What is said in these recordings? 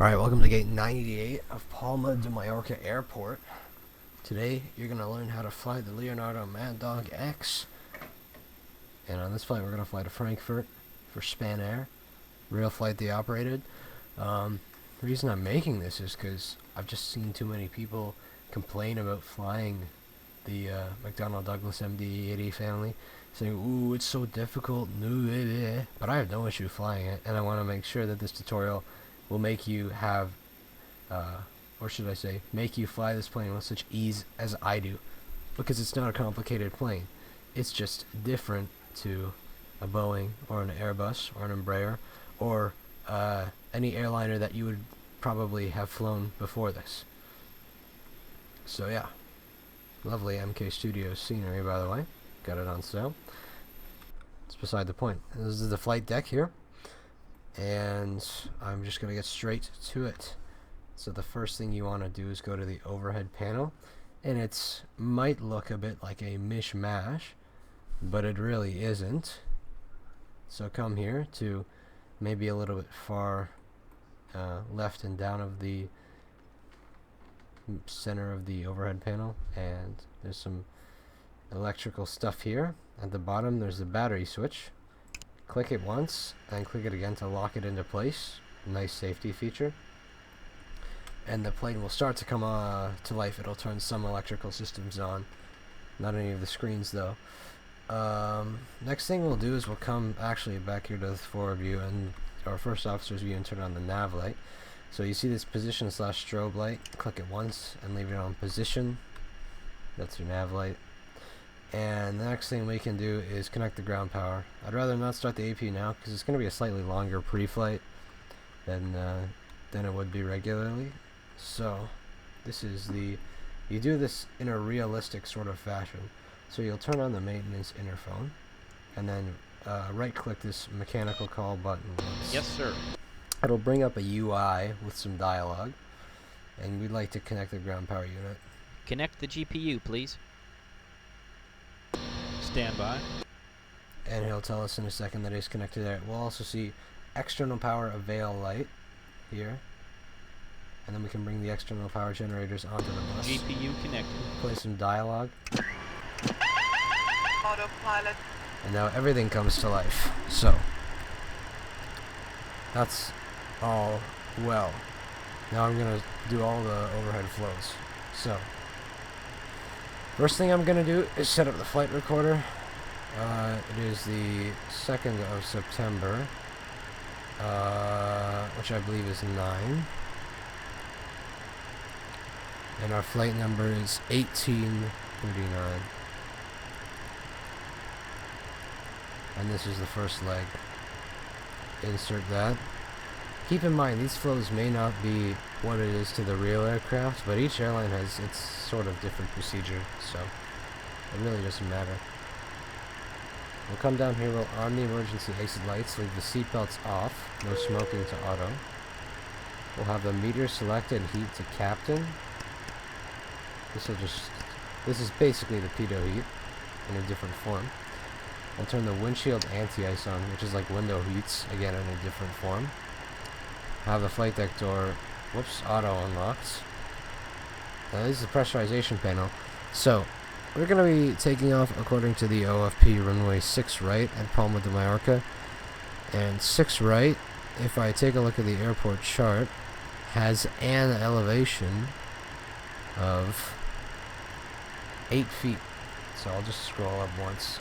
Alright, welcome to gate 98 of Palma de Mallorca Airport. Today, you're going to learn how to fly the Leonardo Maddogx. And on this flight, we're going to fly to Frankfurt for Spanair. Real flight they operated. The reason I'm making this is because I've just seen too many people complain about flying the McDonnell Douglas MD-80 family, saying, ooh, it's so difficult, but I have no issue flying it, and I want to make sure that this tutorial will make you have, or should I say, make you fly this plane with such ease as I do, because it's not a complicated plane. It's just different to a Boeing or an Airbus or an Embraer or any airliner that you would probably have flown before this. So yeah, lovely MK Studios scenery, by the way. Got it on sale. It's beside the point. This is the flight deck here, and I'm just gonna get straight to it. So the first thing you want to do is go to the overhead panel, and it might look a bit like a mishmash, but it really isn't. So come here to maybe a little bit far left and down of the center of the overhead panel, and there's some electrical stuff here. At the bottom there's the battery switch. Click it once and click it again to lock it into place. Nice safety feature. And the plane will start to come to life. It'll turn some electrical systems on, not any of the screens though. Next thing we'll do is we'll come actually back here to the forward view and our first officer's view and turn on the nav light. So you see this position / strobe light. Click it once and leave it on position. That's your nav light. And the next thing we can do is connect the ground power. I'd rather not start the AP now because it's going to be a slightly longer pre-flight than it would be regularly. So this is you do this in a realistic sort of fashion. So you'll turn on the maintenance interphone and then right click this mechanical call button once. Yes, sir. It'll bring up a UI with some dialogue, and we'd like to connect the ground power unit. Connect the GPU, please. Stand by. And he'll tell us in a second that he's connected there. We'll also see external power avail light here, and then we can bring the external power generators onto the bus. GPU connected. Play some dialogue. Autopilot. And now everything comes to life. So that's all well. Now I'm gonna do all the overhead flows. So first thing I'm gonna do is set up the flight recorder. It is the 2nd of September, which I believe is 9. And our flight number is 1839. And this is the first leg. Insert that. Keep in mind, these flows may not be what it is to the real aircraft, but each airline has its sort of different procedure, so it really doesn't matter. We'll come down here, we'll on the emergency exit lights, leave the seatbelts off, no smoking to auto. We'll have the meter selected, heat to captain. This is basically the pitot heat in a different form. We'll turn the windshield anti-ice on, which is like window heats, again in a different form. Have the flight deck door, auto unlocks. This is the pressurization panel. So, we're going to be taking off according to the OFP runway 6 right at Palma de Mallorca. And 6 right, if I take a look at the airport chart, has an elevation of 8 feet. So I'll just scroll up once.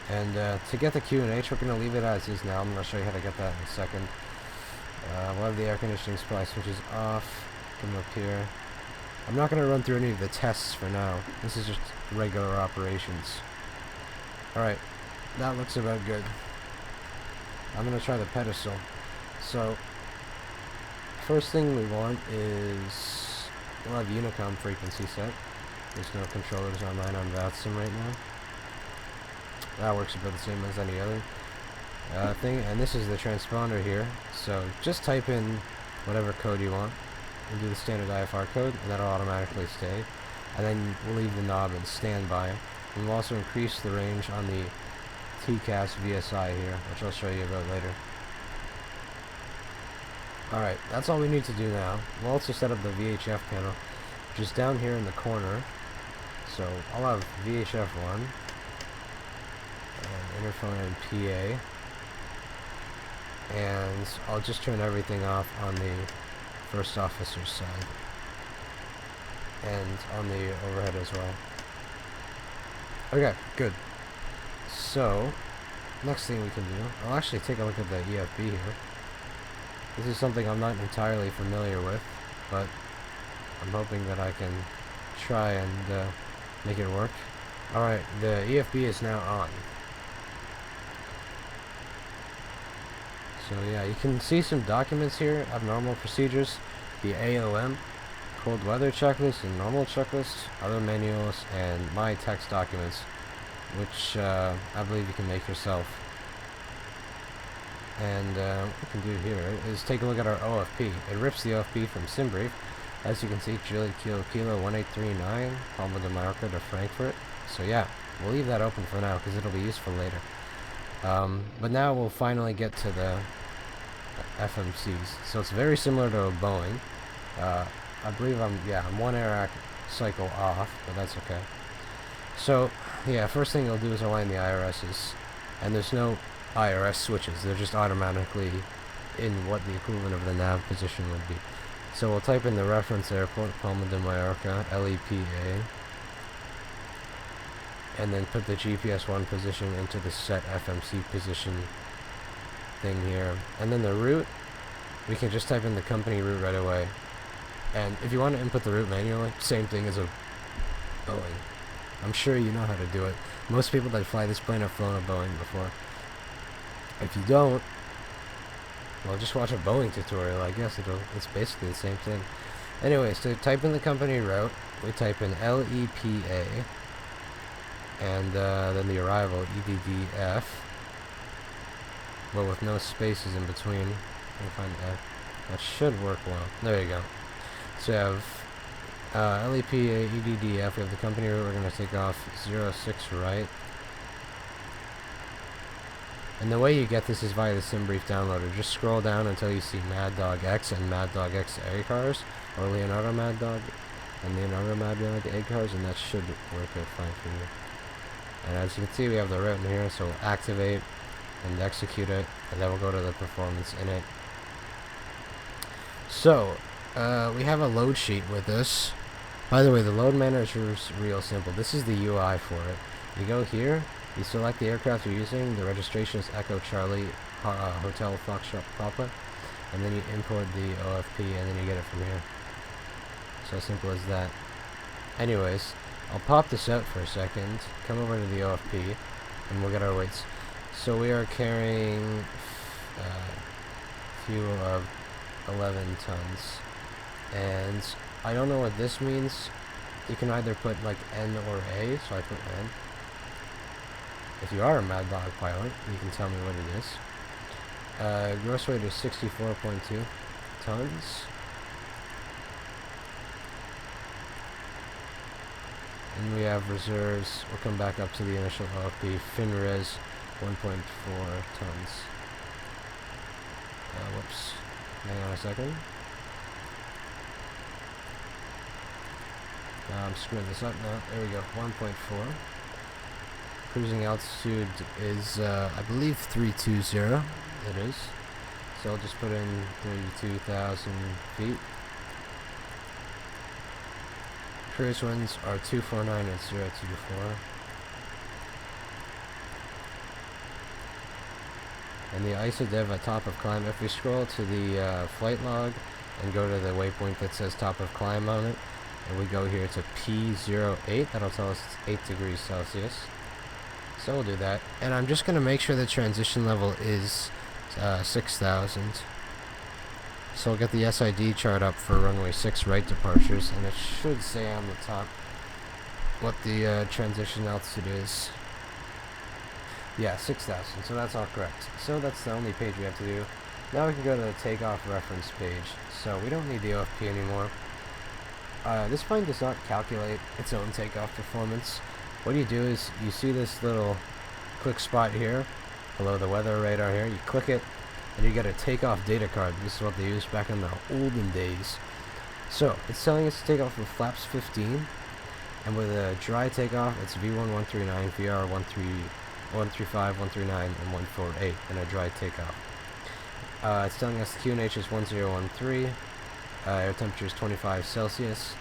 And to get the QNH, we're going to leave it as is now. I'm going to show you how to get that in a second. We'll have the air conditioning supply switches off. Come up here. I'm not going to run through any of the tests for now. This is just regular operations. Alright, that looks about good. I'm going to try the pedestal. So, first thing we want is we'll have Unicom frequency set. There's no controllers online on VATSIM right now. That works about the same as any other thing, and this is the transponder here. So just type in whatever code you want and do the standard IFR code, and that'll automatically stay. And then we'll leave the knob in standby. And we'll also increase the range on the TCAS VSI here, which I'll show you about later. Alright, that's all we need to do now. We'll also set up the VHF panel, which is down here in the corner. So I'll have VHF 1 and interphone and PA, and I'll just turn everything off on the first officer's side and on the overhead as well. Okay, good. So next thing we can do, I'll actually take a look at the EFB here. This is something I'm not entirely familiar with, but I'm hoping that I can try and make it work. Alright, the EFB is now on. So yeah, you can see some documents here, abnormal procedures, the AOM, cold weather checklist and normal checklist, other manuals, and my text documents, which I believe you can make yourself. And what we can do here is take a look at our OFP. It rips the OFP from SimBrief. As you can see, Juliet Kilo Kilo 1839, Palma de Mallorca to Frankfurt. So yeah, we'll leave that open for now because it'll be useful later. But now we'll finally get to the FMCs. So it's very similar to a Boeing. I believe I'm one air cycle off, but that's okay. So yeah, first thing I'll do is align the IRSs, and there's no IRS switches. They're just automatically in what the equivalent of the nav position would be. So we'll type in the reference airport, Palma de Mallorca, LEPA, and then put the GPS 1 position into the set FMC position thing here. And then the route, we can just type in the company route right away. And if you want to input the route manually, same thing as a Boeing. I'm sure you know how to do it. Most people that fly this plane have flown a Boeing before. If you don't, well, just watch a Boeing tutorial. I guess it's basically the same thing. Anyway, so type in the company route. We type in LEPA, and then the arrival EDDF, but with no spaces in between. Let me find F. That should work well. There you go. So you have LEPA EDDF. We have the company route. We're going to take off 06 right. And the way you get this is via the SimBrief downloader. Just scroll down until you see Maddogx and Maddogx ACARS, or Leonardo Maddogx and Leonardo Maddogx ACARS, and that should work out fine for you. And as you can see, we have the route in here, so we'll activate and execute it, and then we'll go to the performance in it. So, we have a load sheet with this. By the way, the load manager is real simple. This is the UI for it. You go here, you select the aircraft you're using, the registration is Echo Charlie Hotel Foxtrot Papa, and then you import the OFP, and then you get it from here. So simple as that. Anyways, I'll pop this out for a second, come over to the OFP, and we'll get our weights. So we are carrying fuel of 11 tons, and I don't know what this means. You can either put like N or A, so I put N. If you are a Mad Dog pilot, you can tell me what it is. Gross weight is 64.2 tons. And we have reserves. We'll come back up to the initial OFP. FinRes 1.4 tons. Whoops. Hang on a second. I'm screwing this up now. There we go. 1.4. Cruising altitude is, I believe, 320. It is. So I'll just put in 32,000 feet. Cruise winds are 249 and 024. And the ISODEV at top of climb, if we scroll to the flight log and go to the waypoint that says top of climb on it, and we go here to P08, that'll tell us it's 8 degrees Celsius. So we'll do that. And I'm just going to make sure the transition level is 6,000. So I'll get the SID chart up for runway 6 right departures, and it should say on the top what the transition altitude is. Yeah, 6,000, so that's all correct. So that's the only page we have to do. Now we can go to the takeoff reference page. So we don't need the OFP anymore. This plane does not calculate its own takeoff performance. What you do is you see this little click spot here below the weather radar here. You click it, and you get a takeoff data card. This is what they used back in the olden days. So it's telling us to take off with flaps 15, and with a dry takeoff, it's V1139, VR 135, 139, and 148, and a dry takeoff. It's telling us the QNH is 1013, air temperature is 25 Celsius,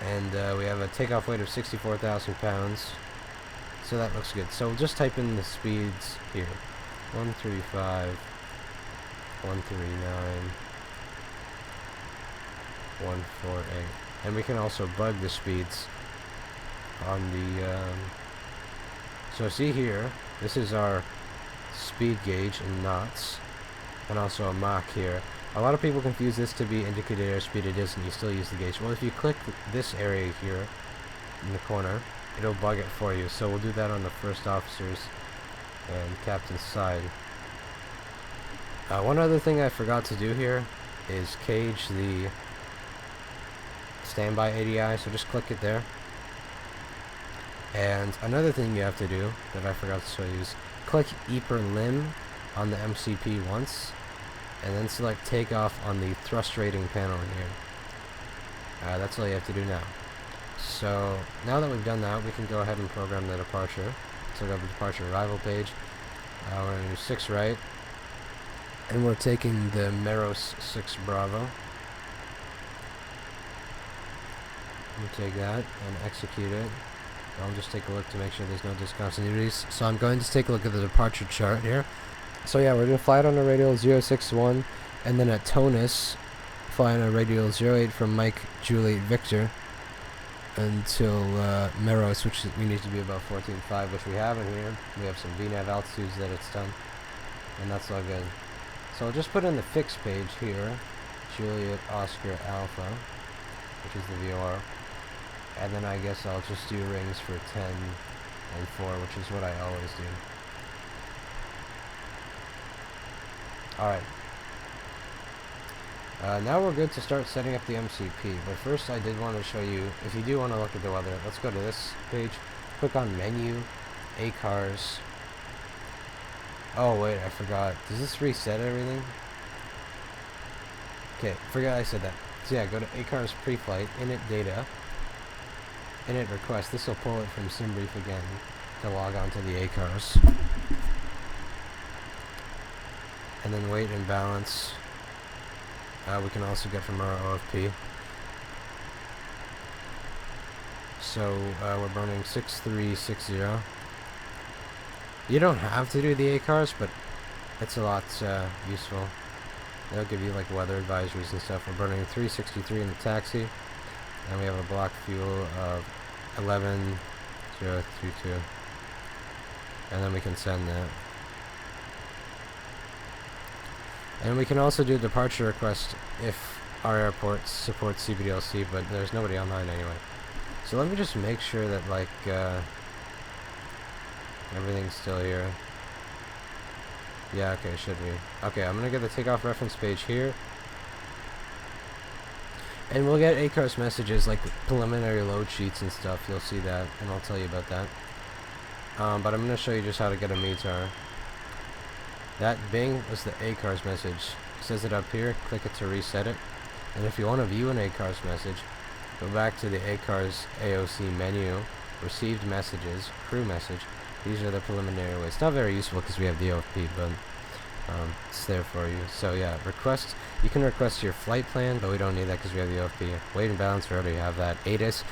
and we have a takeoff weight of 64,000 pounds. So that looks good. So we'll just type in the speeds here. 135, 139, 148. And we can also bug the speeds on the... so see here, this is our speed gauge in knots, and also a Mach here. A lot of people confuse this to be indicated airspeed. It isn't. You still use the gauge. Well, if you click this area here in the corner, it'll bug it for you. So we'll do that on the first officer's and captain's side. One other thing I forgot to do here is cage the standby ADI, so just click it there. And another thing you have to do that I forgot to show you is click E per limb on the MCP once, and then select takeoff on the thrust rating panel here. That's all you have to do now. So now that we've done that, we can go ahead and program the departure. So go to the departure arrival page. We're going to do 6 right, and we're taking the Meros 6 Bravo. We'll take that and execute it. I'll just take a look to make sure there's no discontinuities. So I'm going to take a look at the departure chart here. So yeah, we're going to fly it on a radial 061, and then at Tonus, fly on a radial 08 from Mike Juliet Victor until Meros, which we need to be about 14.5, which we have in here. We have some VNAV altitudes that it's done, and that's all good. So I'll just put in the fix page here, Juliet Oscar Alpha, which is the VOR, and then I guess I'll just do rings for 10 and 4, which is what I always do. Alright. Now we're good to start setting up the MCP, but first I did want to show you, if you do want to look at the weather, let's go to this page, click on menu, ACARS. Oh wait, I forgot. Does this reset everything? Okay, forgot I said that. So yeah, go to ACARS pre-flight, init data, init request. This will pull it from SimBrief again to log on to the ACARS. And then weight and balance. We can also get from our OFP. So we're burning 6360. You don't have to do the ACARS, but it's a lot useful. They'll give you like weather advisories and stuff. We're burning 363 in the taxi, and we have a block fuel of 11032, and then we can send that. And we can also do a departure request if our airport supports CBDLC, but there's nobody online anyway. So let me just make sure that like everything's still here. Yeah, okay, should be. Okay, I'm gonna get the takeoff reference page here. And we'll get ACARS messages like preliminary load sheets and stuff. You'll see that, and I'll tell you about that. But I'm gonna show you just how to get a METAR. That Bing was the ACARS message. It says it up here, click it to reset it. And if you want to view an ACARS message, go back to the ACARS AOC menu, received messages, crew message. These are the preliminary weights. It's not very useful because we have the OFP, but it's there for you. So yeah, request. You can request your flight plan, but we don't need that because we have the OFP. Weight and balance, we already have that. ATIS,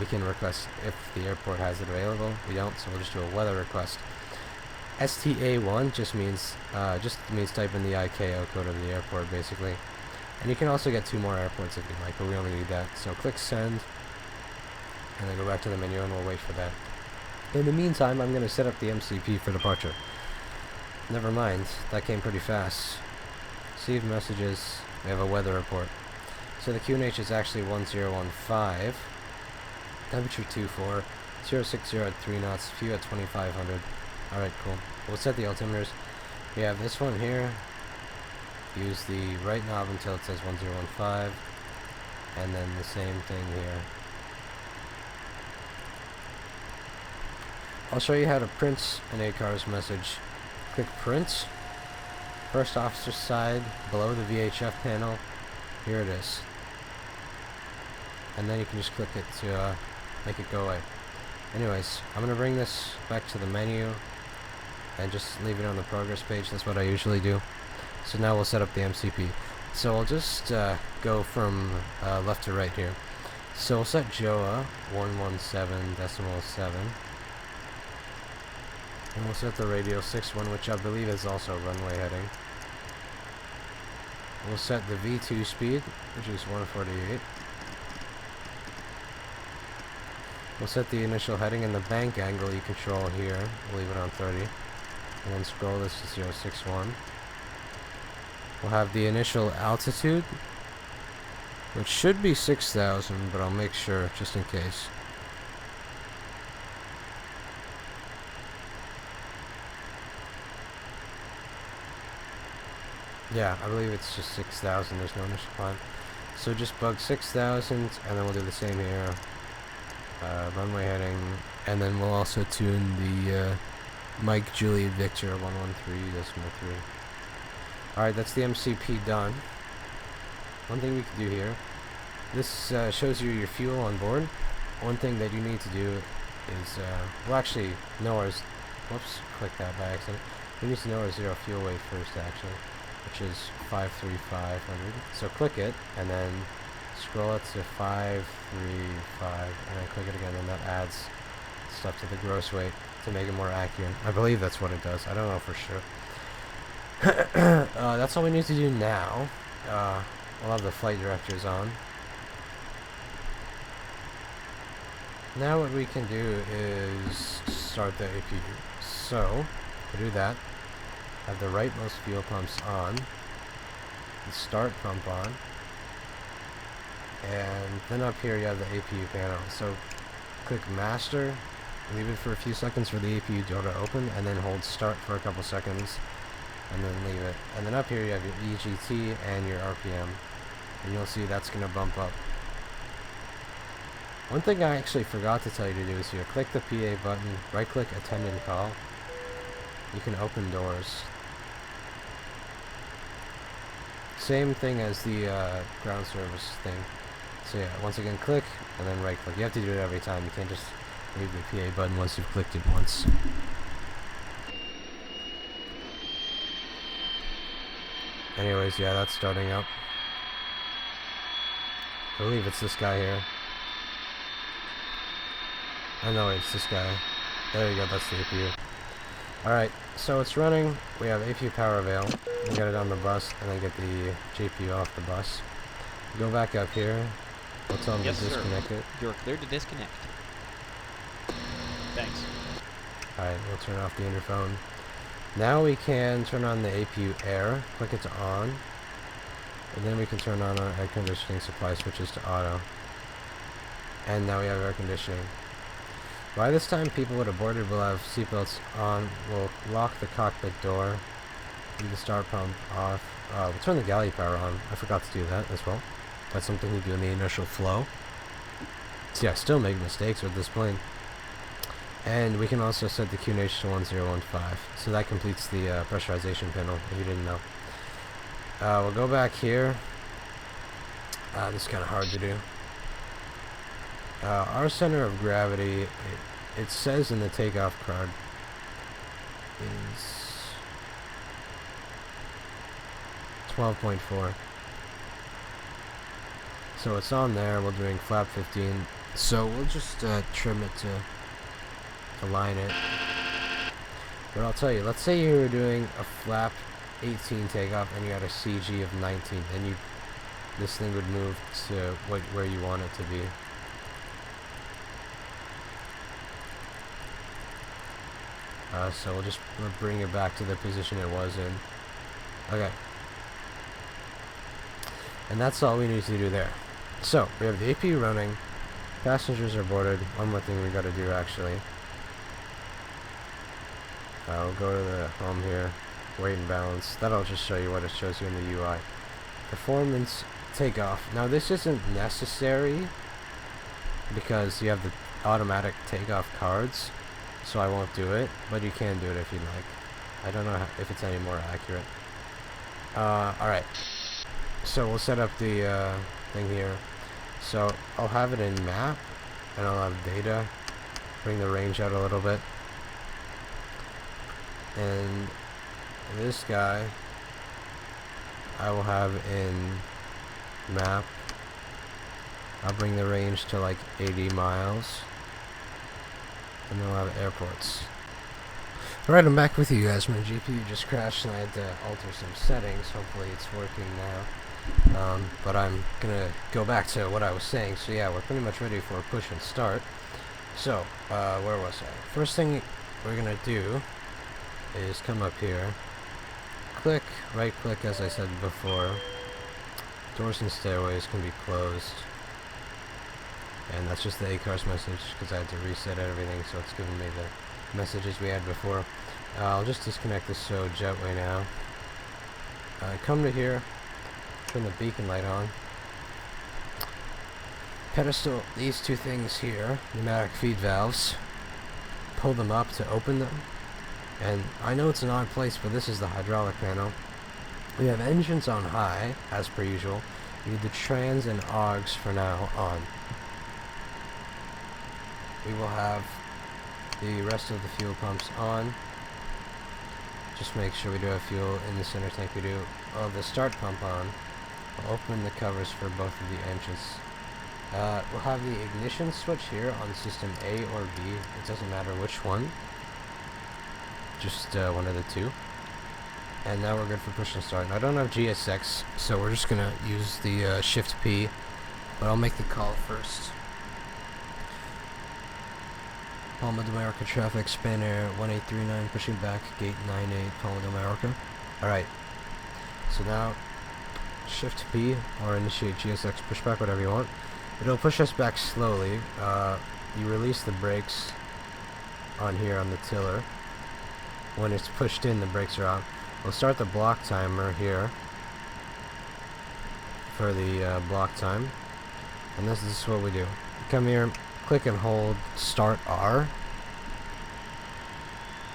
we can request if the airport has it available. We don't, so we'll just do a weather request. STA1 just means type in the ICAO code of the airport basically, and you can also get 2 more airports if you like, but we only need that. So click send, and then go back to the menu, and we'll wait for that. In the meantime, I'm going to set up the MCP for departure. Never mind, that came pretty fast. Received messages. We have a weather report. So the QNH is actually 1015. Temperature 24. 060 at 3 knots. Fuel at 2500. Alright, cool. We'll set the altimeters. We have this one here. Use the right knob until it says 1015. And then the same thing here. I'll show you how to print an ACARS message. Click print. First officer side, below the VHF panel. Here it is. And then you can just click it to make it go away. Anyways, I'm going to bring this back to the menu and just leave it on the progress page. That's what I usually do. So now we'll set up the MCP. So I'll just go from left to right here. So we'll set JOA 117.7. And we'll set the radial 61, which I believe is also runway heading. We'll set the V2 speed, which is 148. We'll set the initial heading and the bank angle you control here. We'll leave it on 30. And then scroll this to 061. We'll have the initial altitude, which should be 6,000, but I'll make sure just in case. Yeah, I believe it's just 6,000. There's no initial climb. So just bug 6,000, and then we'll do the same here. Runway heading, and then we'll also tune the Mike Juliet Victor 113.3. Alright, that's the MCP done. One thing we can do here, this shows you your fuel on board. One thing that you need to do is, well actually, know our, whoops, click that by accident. We need to know our zero fuel weight first actually, which is 53500. So click it, and then scroll it to 535, and then click it again, and that adds stuff to the gross weight to make it more accurate. I believe that's what it does. I don't know for sure. That's all we need to do now. We'll have the flight directors on. Now what we can do is start the APU. So, to do that, have the rightmost fuel pumps on, the start pump on, and then up here you have the APU panel. So click master, leave it for a few seconds for the APU door to open, and then hold start for a couple seconds, and then leave it. And then up here you have your EGT and your RPM, and you'll see that's going to bump up. One thing I actually forgot to tell you to do is here, click the PA button, right click attendant call. You can open doors. Same thing as the ground service thing. So yeah, once again click, and then right click. You have to do it every time. You can't just leave the PA button once you've clicked it once. Anyways, yeah, that's starting up. I believe it's this guy here. I know it's this guy. There you go, that's the APU. Alright, so it's running. We have APU power avail. We get it on the bus, and then get the GPU off the bus. Go back up here. We'll tell them Yes, to disconnect sir. it. You're cleared to disconnect. Thanks. Alright, we'll turn off the interphone. Now we can turn on the APU air. Click it to on. And then we can turn on our air conditioning supply switches to auto. And now we have air conditioning. By this time, people would have boarded will have seatbelts on. We'll lock the cockpit door. Leave the start pump off. We'll turn the galley power on. I forgot to do that as well. That's something you do in the initial flow. See, I still make mistakes with this plane. And we can also set the QNH to 1015. So that completes the pressurization panel, if you didn't know. We'll go back here. This is kind of hard to do. Our center of gravity, it says in the takeoff card, is 12.4. So it's on there. We're doing flap 15. So we'll just trim it to line it. But I'll tell you, let's say you were doing a flap 18 takeoff and you had a CG of 19, then this thing would move to where you want it to be. So we'll bring it back to the position it was in. Okay. And that's all we need to do there. So, we have the APU running. Passengers are boarded. One more thing we gotta do actually. We'll go to the home here. Weight and balance. That'll just show you what it shows you in the UI. Performance takeoff. Now this isn't necessary because you have the automatic takeoff cards. So I won't do it, but you can do it if you like. I don't know if it's any more accurate. Alright. So we'll set up the thing here. So I'll have it in map, and I'll have data. Bring the range out a little bit. And this guy I will have in map. I'll bring the range to like 80 miles. And then we'll have airports. Alright, I'm back with you guys. My GPU just crashed and I had to alter some settings. Hopefully it's working now. But I'm gonna go back to what I was saying. So yeah, we're pretty much ready for a push and start. So, where was I? First thing we're gonna do is come up here. Click, right click as I said before. Doors and stairways can be closed. And that's just the ACARS message because I had to reset everything, so it's giving me the messages we had before. I'll just disconnect this so jetway now. Come to here, turn the beacon light on. Pedestal these two things here, pneumatic feed valves. Pull them up to open them. And I know it's an odd place, but this is the hydraulic panel. We have engines on high, as per usual. We need the trans and augs for now on. We will have the rest of the fuel pumps on. Just make sure we do have fuel in the center tank. We do the start pump on. We'll open the covers for both of the engines. We'll have the ignition switch here on system A or B. It doesn't matter which one. Just one of the two. And now we're good for push and start. And I don't have GSX, so we're just gonna use the Shift P. But I'll make the call first. Palma de Mallorca traffic, Spanair 1839, pushing back, gate 98, Palma de Mallorca. Alright, so now Shift P, or initiate GSX pushback, whatever you want. It'll push us back slowly. You release the brakes on here on the tiller. When it's pushed in, the brakes are on. We'll start the block timer here for the block time. And this is what we do. Come here, click and hold start R.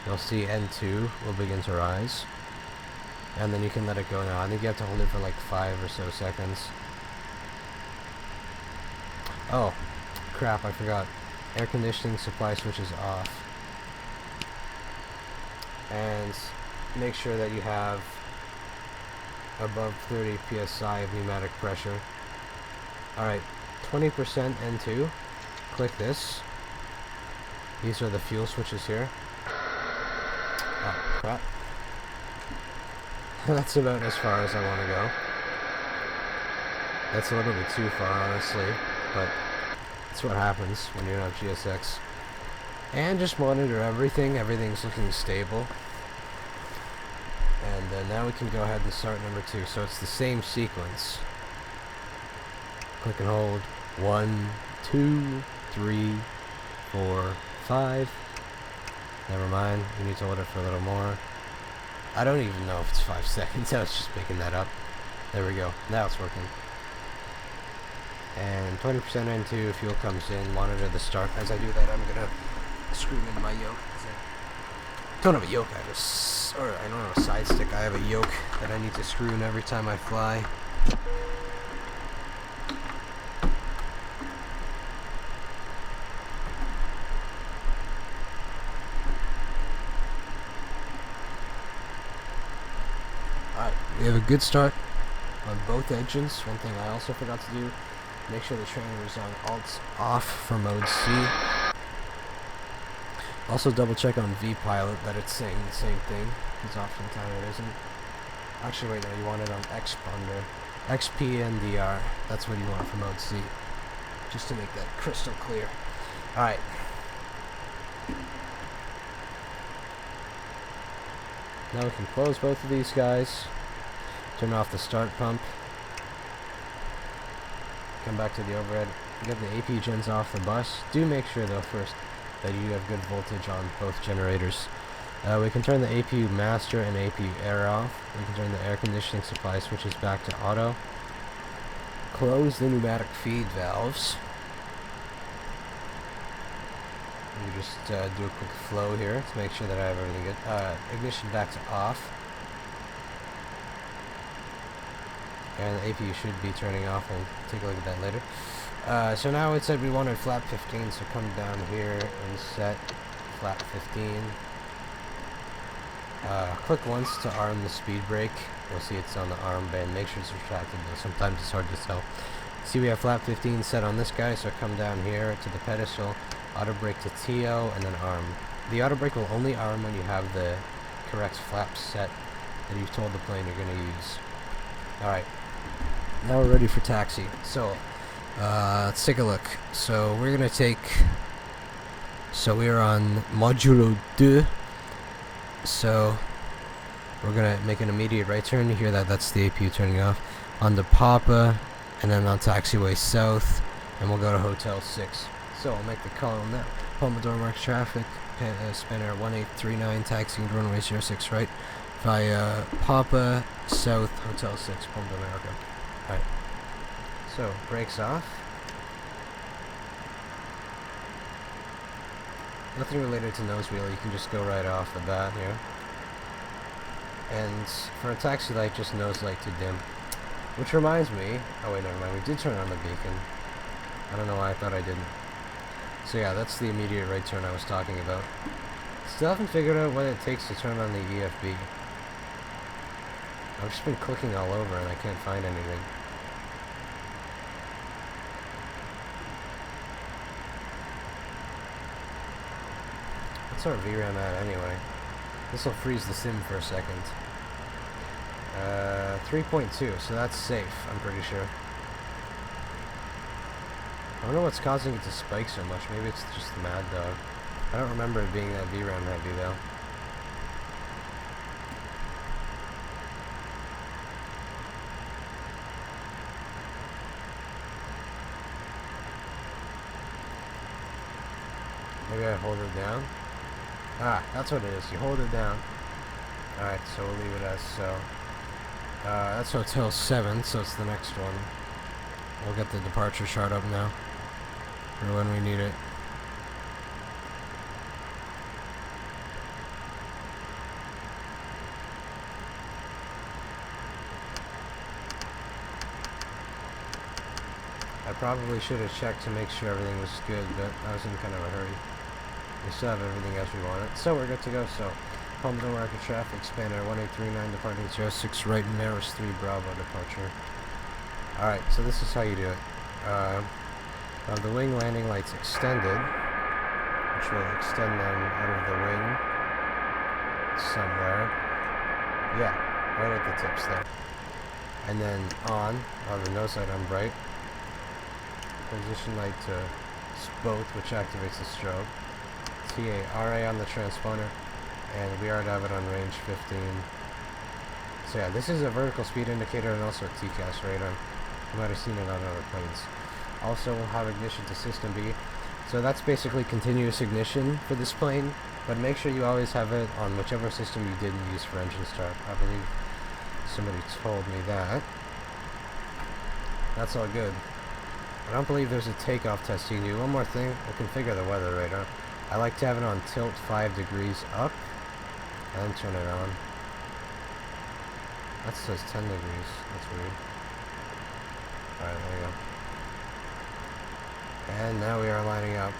You'll see N2 will begin to rise. And then you can let it go now. I think you have to hold it for like 5 or so seconds. Oh, crap, I forgot. Air conditioning supply switch is off. And make sure that you have above 30 psi of pneumatic pressure. Alright, 20% N2. Click this. These are the fuel switches here. Oh, crap. That's about as far as I want to go. That's a little bit too far, honestly, but that's what happens when you don't have GSX. And just monitor everything. Everything's looking stable. And now we can go ahead and start number 2. So it's the same sequence. Click and hold. 1, 2, 3, 4, 5. Never mind. You need to hold it for a little more. I don't even know if it's 5 seconds. I was just making that up. There we go. Now it's working. And 20% N2, fuel comes in. Monitor the start. As I do that, I'm gonna screw in my yoke. I don't have a yoke. I don't have a side stick. I have a yoke that I need to screw in every time I fly. Alright, we have a good start on both engines. One thing I also forgot to do, make sure the trainer is on alt off for mode C. Also double check on VPilot that it's saying the same thing, because oftentimes it isn't. Actually wait, no, you want it on Xponder. XPNDR, that's what you want for mode C. Just to make that crystal clear. Alright. Now we can close both of these guys. Turn off the start pump. Come back to the overhead. Get the AP gens off the bus. Do make sure though first that you have good voltage on both generators. We can turn the APU master and APU air off. We can turn the air conditioning supply switches back to auto. Close the pneumatic feed valves. We just do a quick flow here to make sure that I have everything good. Ignition back to off. and the APU should be turning off. We'll take a look at that later. So now it said we wanted flap 15, so come down here and set flap 15. Click once to arm the speed brake. You'll see it's on the armband. Make sure it's retracted, though sometimes it's hard to tell. See, we have flap 15 set on this guy, so come down here to the pedestal, auto brake to TO, and then arm. The auto brake will only arm when you have the correct flap set that you've told the plane you're going to use. Alright, now we're ready for taxi. So, let's take a look. So, we're going to take... So, we're on Modulo 2. So, we're going to make an immediate right turn. You hear that? That's the APU turning off. On the Papa, and then on taxiway south, and we'll go to Hotel 6. So, I'll make the call now. Pomodoro marks traffic. Spinnair 1839, taxiing to runway 06 right via Papa South Hotel 6, Pomodoro America. Alright. So, brakes off. Nothing related to nose wheel, you can just go right off the bat here. And for a taxi light, just nose light to dim. Which reminds me, oh wait, never mind, we did turn on the beacon. I don't know why I thought I didn't. So yeah, that's the immediate right turn I was talking about. Still haven't figured out what it takes to turn on the EFB. I've just been clicking all over and I can't find anything. What's our VRAM at anyway? This will freeze the sim for a second. 3.2, so that's safe, I'm pretty sure. I don't know what's causing it to spike so much. Maybe it's just the Mad Dog. I don't remember it being that VRAM heavy though. Maybe I hold it down. Ah, that's what it is. You hold it down. Alright, so we'll leave it as so. That's Hotel 7, so it's the next one. We'll get the departure chart up now. For when we need it. I probably should have checked to make sure everything was good, but I was in kind of a hurry. We still have everything as we want it, so we're good to go. So, Pomodoro marker traffic, Spinnair 1839 departing 06 right, Maris 3 Bravo departure. Alright, so this is how you do it. The wing landing lights extended, which will extend them out of the wing somewhere. Yeah, right at the tips there. And then on the nose light on bright. Position light to both, which activates the strobe. RA on the transponder, and we are to have it on range 15. So yeah, this is a vertical speed indicator and also a TCAS radar. You might have seen it on other planes. Also, we'll have ignition to system B. So that's basically continuous ignition for this plane, but make sure you always have it on whichever system you didn't use for engine start. I believe somebody told me that. That's all good. I don't believe there's a takeoff test you can do. One more thing, we'll configure the weather radar. I like to have it on tilt 5 degrees up, and then turn it on. That says 10 degrees, that's weird. Alright, there you go. And now we are lining up.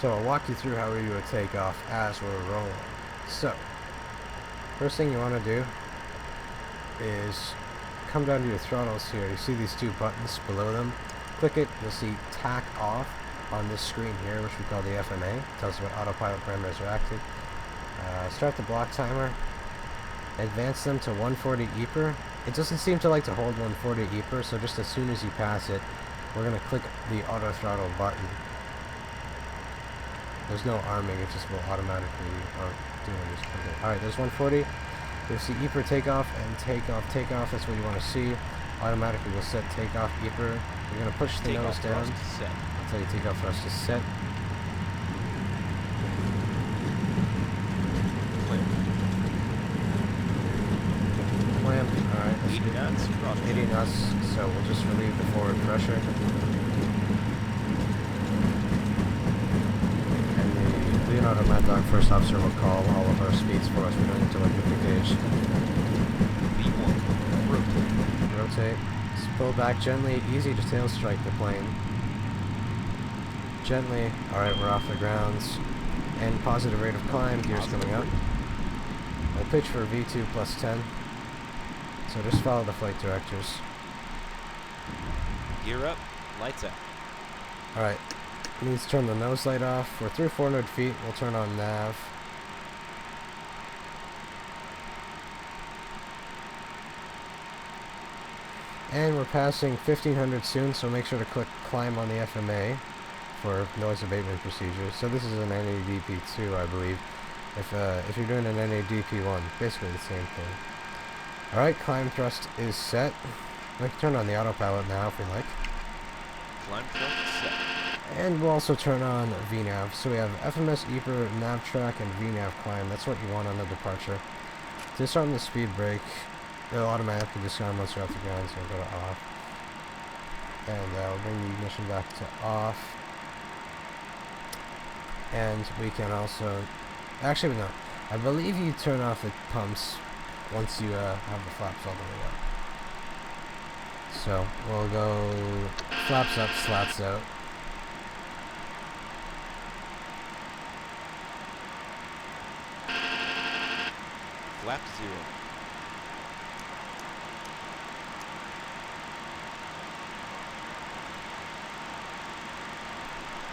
So I'll walk you through how we do a takeoff as we're rolling. So, first thing you want to do is come down to your throttles here. You see these two buttons below them? Click it, you'll see Tack Off on this screen here, which we call the FMA. It tells us what autopilot parameters are active. Start the block timer. Advance them to 140 EPR. It doesn't seem to like to hold 140 EPR, so just as soon as you pass it, we're going to click the auto throttle button. There's no arming, it just will automatically do it. Alright, there's 140. You'll see EPR takeoff and takeoff. That's what you want to see. Automatically we'll set takeoff EPR. You're going to push the nose down. I'll tell you takeoff thrust is set. Clamp. Alright, that's 80 knots. 80 knots, so we'll just relieve the forward pressure. And the Leonardo Maddogx first officer will call all of our speeds for us. We don't need to look at the gauge. right. Just pull back gently, easy to tail strike the plane. Gently. Alright, we're off the grounds. And positive rate of climb, gears coming up. I'll pitch for V2 plus 10. So just follow the flight directors. Gear up, lights out. Alright, needs to turn the nose light off. We're through 400 feet, we'll turn on nav. And we're passing 1500 soon, so make sure to click climb on the FMA for noise abatement procedures. So this is an NADP2, I believe. If you're doing an NADP1, basically the same thing. Alright, climb thrust is set. We can turn on the autopilot now if we like. Climb thrust set. And we'll also turn on VNAV. So we have FMS, EPR, nav track, and VNAV climb. That's what you want on the departure. Disarm the speed brake. It'll automatically disarm once you're off the ground, so we'll go to off. And we'll bring the ignition back to off. And we can also... Actually, no. I believe you turn off the pumps once you have the flaps all the way up. So, we'll go flaps up, slats out. Flap 0.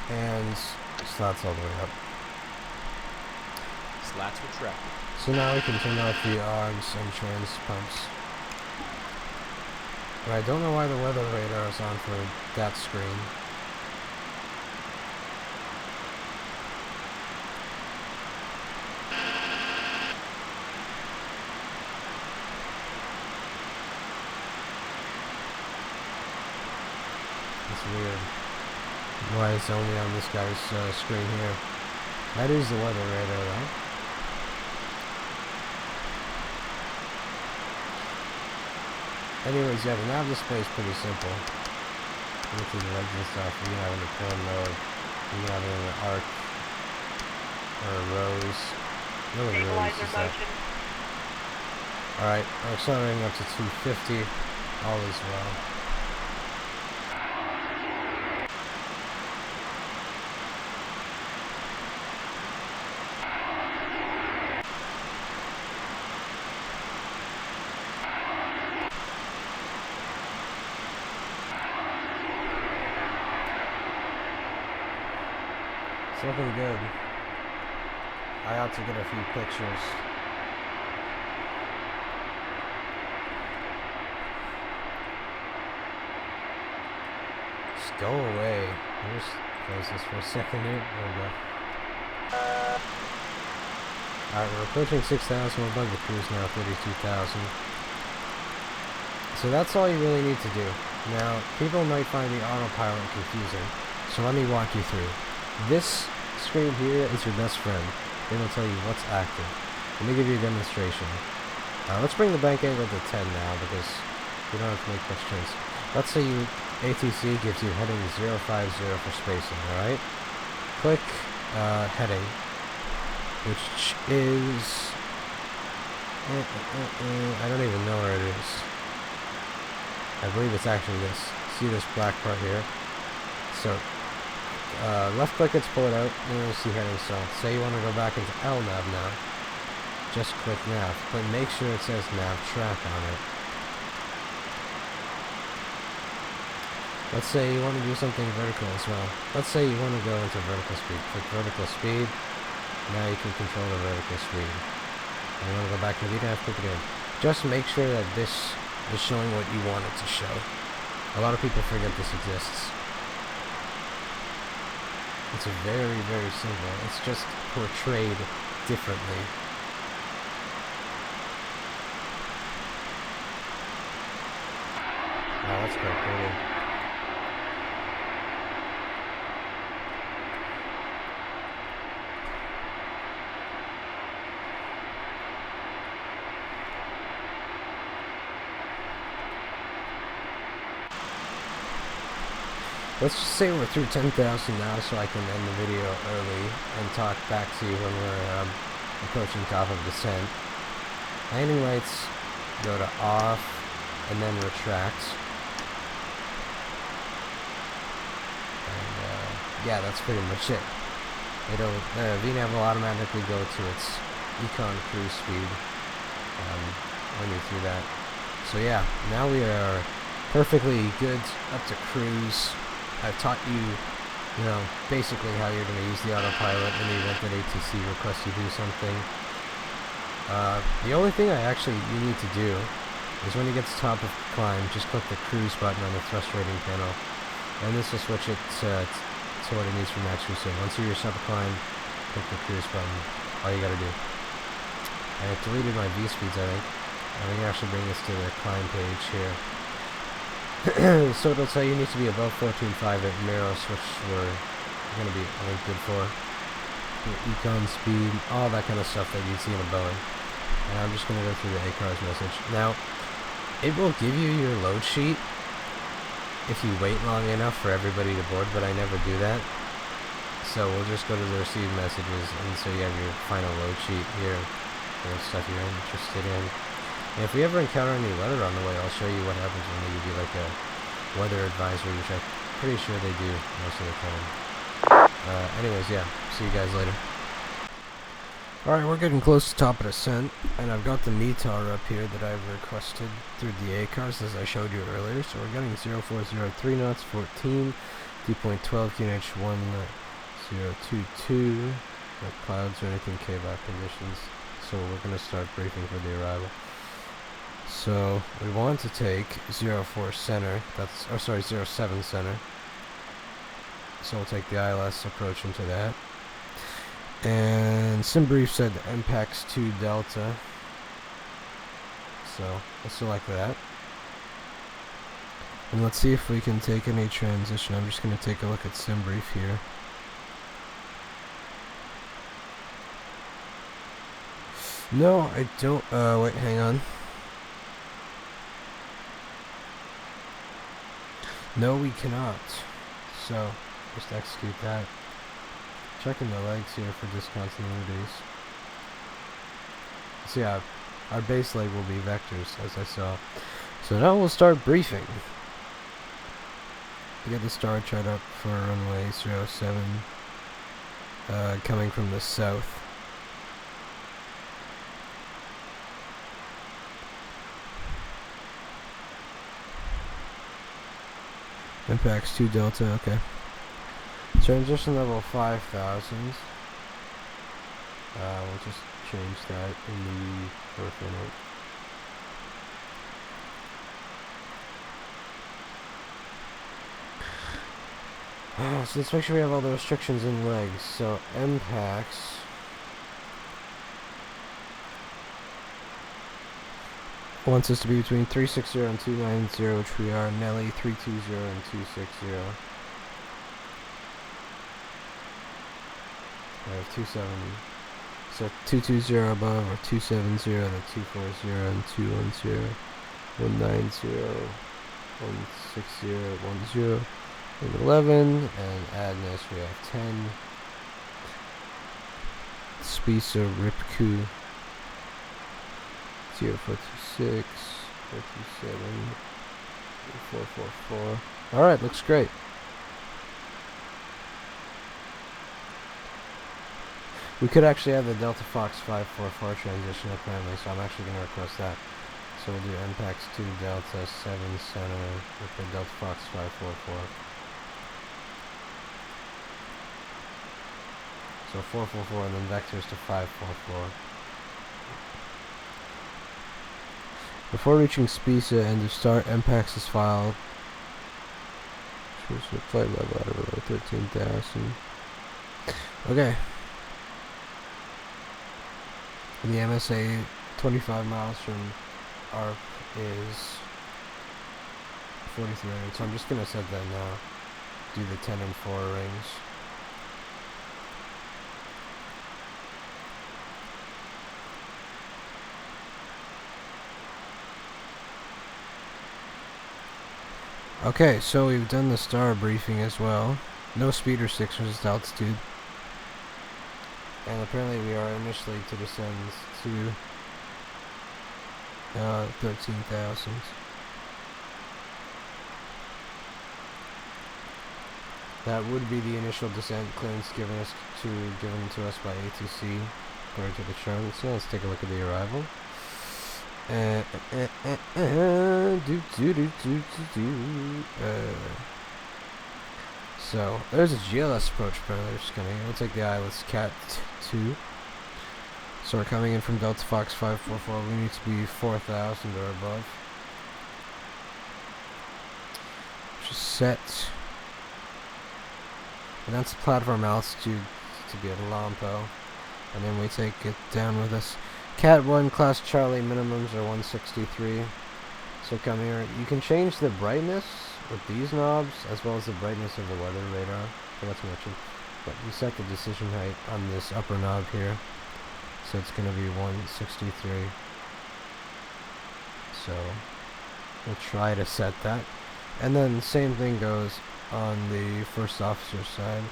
And slats all the way up. Slats retracted. So now we can turn off the ARGs and trans pumps. But I don't know why the weather radar is on for that screen. It's weird. Why it's only on this guy's screen here. That is the weather radar though. Anyways, yeah, the nav display is pretty simple. Look at the legs and stuff. You can have it in a plan mode. You can have it in an arc. Or a rose. Really set. Alright, we're accelerating up to 250. All is well. It's looking good. I ought to get a few pictures. Just go away. I'll just close this for a second here. There we go. Alright, we're approaching 6,000. We're above the cruise now, 32,000. So that's all you really need to do. Now, people might find the autopilot confusing, so let me walk you through. This screen here is your best friend. It'll tell you what's active. Let me give you a demonstration. Let's bring the bank angle to 10 now because you don't have to make much change. Let's say ATC gives you heading 050 for spacing, alright? Click heading, which is... I don't even know where it is. I believe it's actually this. See this black part here? So, left click it to pull it out, and you'll see heading. So, say you want to go back into LNAV now. Just click nav, but make sure it says nav track on it. Let's say you want to do something vertical as well. Let's say you want to go into vertical speed. Click vertical speed. Now you can control the vertical speed. And you want to go back to VNAV, click it in. Just make sure that this is showing what you want it to show. A lot of people forget this exists. It's very, very simple. It's just portrayed differently. Oh, that's quite pretty. Let's just say we're through 10,000 now so I can end the video early and talk back to you when we're approaching top of descent. Landing lights, go to off, and then retracts. And yeah, that's pretty much it. VNAV will automatically go to its econ cruise speed when you're through that. So yeah, now we are perfectly good up to cruise. I've taught you, basically how you're going to use the autopilot in the event that ATC requests you do something. The only thing you need to do is when you get to top of climb, just click the cruise button on the thrust rating panel, and this will switch it to what it needs for max cruise. So once you reach top of climb, click the cruise button. All you gotta do. And it deleted my V speeds, I think. And we can actually bring this to the climb page here. So it'll tell you need to be above 14.5 at Miros, which we're going to be, I think, good for. Your econ speed, all that kind of stuff that you'd see in a Boeing. And I'm just going to go through the ACARS message. Now, it will give you your load sheet if you wait long enough for everybody to board, but I never do that. So we'll just go to the received messages, and so you have your final load sheet here, for the stuff you're interested in. And if we ever encounter any weather on the way, I'll show you what happens when they give you like a weather advisory, which I'm pretty sure they do most of the time. Anyways, yeah, see you guys later. Alright, we're getting close to top of descent, and I've got the METAR up here that I've requested through the ACARS as I showed you earlier. So we're getting 0403 knots, 14, 2.12 QNH 1022, no clouds or anything, KVAC conditions. So we're going to start briefing for the arrival. So we want to take 04 center, 07 center. So we'll take the ILS approach into that. And SimBrief said MPAX 2 Delta. So we'll select that. And let's see if we can take any transition. I'm just going to take a look at SimBrief here. No, I don't. Wait, hang on. No, we cannot. So, just execute that. Checking the legs here for discontinuities. So yeah, our base leg will be vectors, as I saw. So now we'll start briefing. We get the star chart up for runway 07, coming from the south. MPAX 2 Delta, okay. Transition level 5,000. We'll just change that in the peripheral note. So let's make sure we have all the restrictions in legs. So MPAX wants us to be between 360 and 290, which we are. Nelly 320 and 260. I have 270. So 220 above, or 270, then 240 and 210, 190, 160, 10, and 11, and Adness we have 10. Spisa Ripku 0426, 427, 444. Alright, looks great. We could actually have the Delta Fox 544 transition apparently, so I'm actually going to request that. So we'll do MPAX 2 Delta 7 center with the Delta Fox 544. So 444 and then vectors to 544. Before reaching Spisa and to start, MPAX is filed. Choose the flight level out of below 13,000. Okay. The MSA 25 miles from ARP is 4,300, so I'm just going to set that now. Do the 10 and 4 rings. Okay, so we've done the star briefing as well. No speed restrictions at altitude. And apparently we are initially to descend to 13,000. That would be the initial descent clearance given to us by ATC according to the chart. So let's take a look at the arrival. So there's a GLS approach apparently. Just gonna we'll take the ILS Cat 2. So we're coming in from Delta Fox 544. We need to be 4,000 or above. Just set. And that's platform altitude to be at Lampo. And then we take it down with us. Cat 1 class Charlie minimums are 163. So come here. You can change the brightness with these knobs as well as the brightness of the weather radar. I forgot to mention. But you set the decision height on this upper knob here. So it's going to be 163. So we'll try to set that. And then the same thing goes on the first officer side.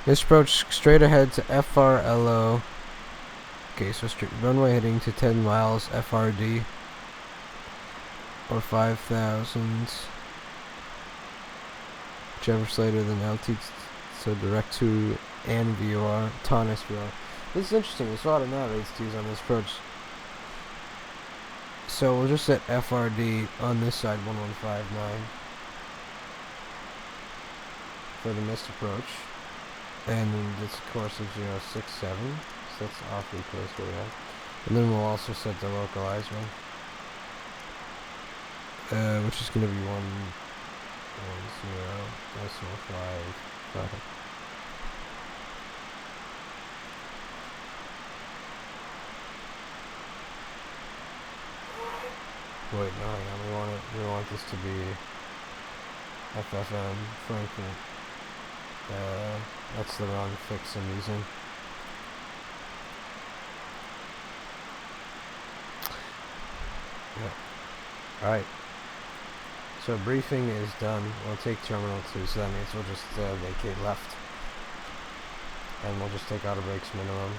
This approach straight ahead to FRLO. Okay, so runway heading to 10 miles FRD or 5,000. Whichever's later than LT, so direct to NVOR, Taunus VR. This is interesting, there's a lot of nav aids to use on this approach. So we'll just set FRD on this side, 1159, for the missed approach. And this course is 067, so that's awfully close to where we are. And then we'll also set the localizer, which is going to be 110.5. Wait, no, hang on. We want this to be FFM Frankfurt. That's the wrong fix I'm using. Yeah. Alright. So briefing is done. We'll take Terminal 2, so that means we'll just vacate left. And we'll just take auto brakes minimum.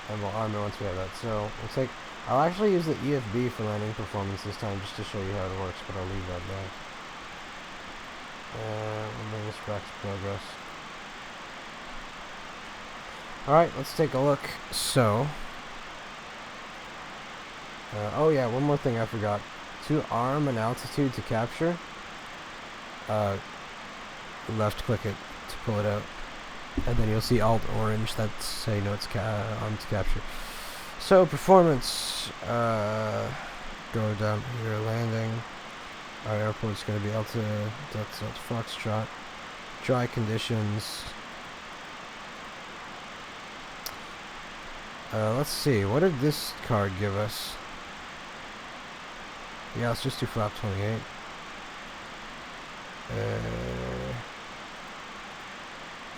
And we'll arm it once we have that. So we'll take... I'll actually use the EFB for landing performance this time just to show you how it works, but I'll leave that there. We'll bring this back to progress. Alright, let's take a look. So... oh yeah, one more thing I forgot. To arm an altitude to capture, left click it to pull it out, and then you'll see Alt orange. That's how you know it's armed to capture. So performance, go down here, landing. Our airport's going to be Delta Foxtrot. Dry conditions. Let's see, what did this card give us? Yeah, let's just do flap 28.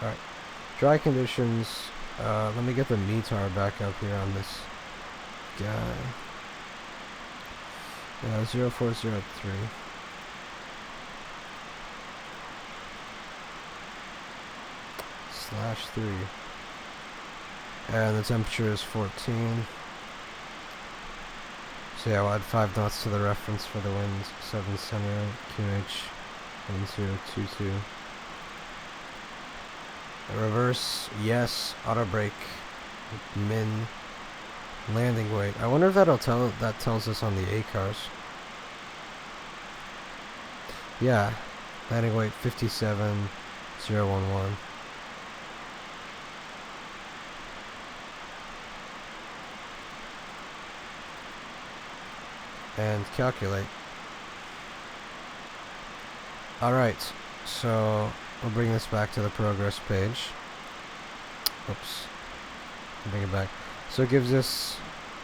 Alright. Dry conditions. Let me get the METAR back up here on this guy. 0403. /3. And the temperature is 14. So yeah, we'll add 5 knots to the reference for the wind. 7 center, QH 1022. Reverse, yes. Auto brake, min. Landing weight. I wonder if that tells us on the ACARS. Yeah, landing weight 57,011. And calculate. Alright, so we'll bring this back to the progress page. Oops. Bring it back. So it gives us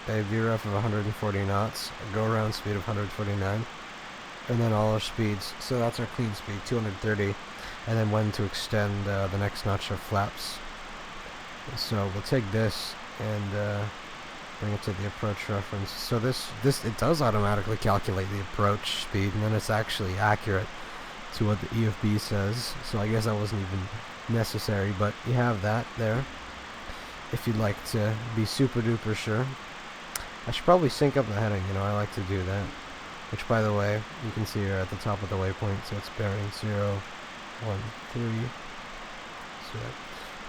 a VREF of 140 knots, a go-around speed of 149, and then all our speeds. So that's our clean speed, 230, and then when to extend the next notch of flaps. So we'll take this and bring it to the approach reference. So this it does automatically calculate the approach speed, and then it's actually accurate to what the EFB says. So I guess that wasn't even necessary, but you have that there. if you'd like to be super duper sure. I should probably sync up the heading, you know, I like to do that. Which, by the way, you can see here at the top of the waypoint, so it's bearing 0, 1, 3. So,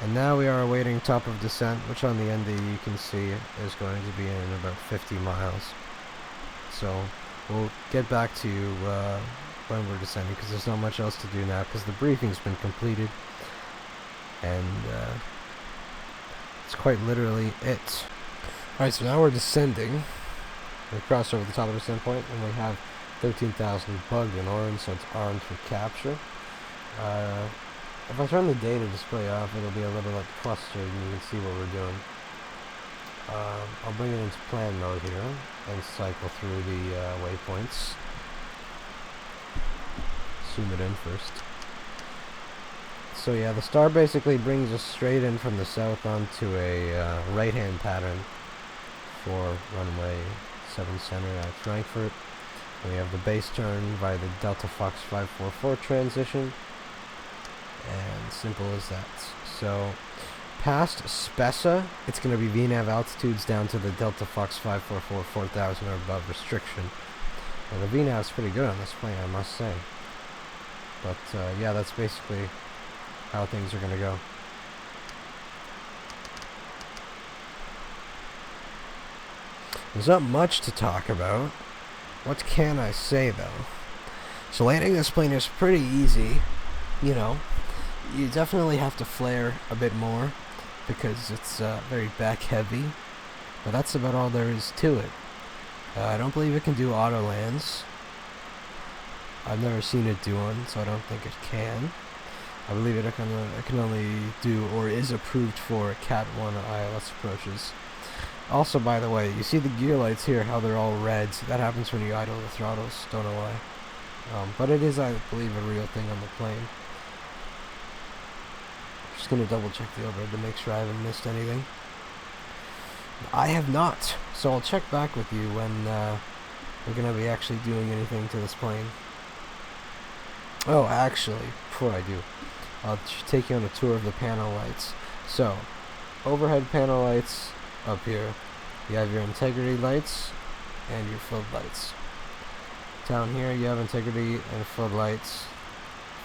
and now we are awaiting top of descent, which on the ND you can see is going to be in about 50 miles. So we'll get back to you when we're descending, because there's not much else to do now, because the briefing's been completed, and it's quite literally it. Alright, so now we're descending. We crossed over the top of the descent point, and we have 13,000 bugged in orange, so it's armed for capture. If I turn the data display off, it'll be a little like clustered, and you can see what we're doing. I'll bring it into plan mode here, and cycle through the waypoints. Zoom it in first. So yeah, the star basically brings us straight in from the south onto a right-hand pattern for runway 7 center at Frankfurt. And we have the base turn via the Delta Fox 544 transition. And simple as that. So past Spessa, it's going to be VNAV altitudes down to the Delta Fox 544 4,000 or above restriction. And the VNAV is pretty good on this plane, I must say. But yeah, that's basically how things are going to go. There's not much to talk about. What can I say, though? So landing this plane is pretty easy. You know, you definitely have to flare a bit more because it's very back heavy. But that's about all there is to it. I don't believe it can do auto lands. I've never seen it do one, so I don't think it can. I believe it can only do, or is approved for, Cat 1 ILS approaches. Also, by the way, you see the gear lights here, how they're all red. That happens when you idle the throttles. Don't know why. But it is, I believe, a real thing on the plane. Just going to double check the overhead to make sure I haven't missed anything. I have not. So I'll check back with you when we're going to be actually doing anything to this plane. Oh, actually, before I do, I'll take you on a tour of the panel lights. So, overhead panel lights up here. You have your integrity lights and your floodlights. Down here you have integrity and floodlights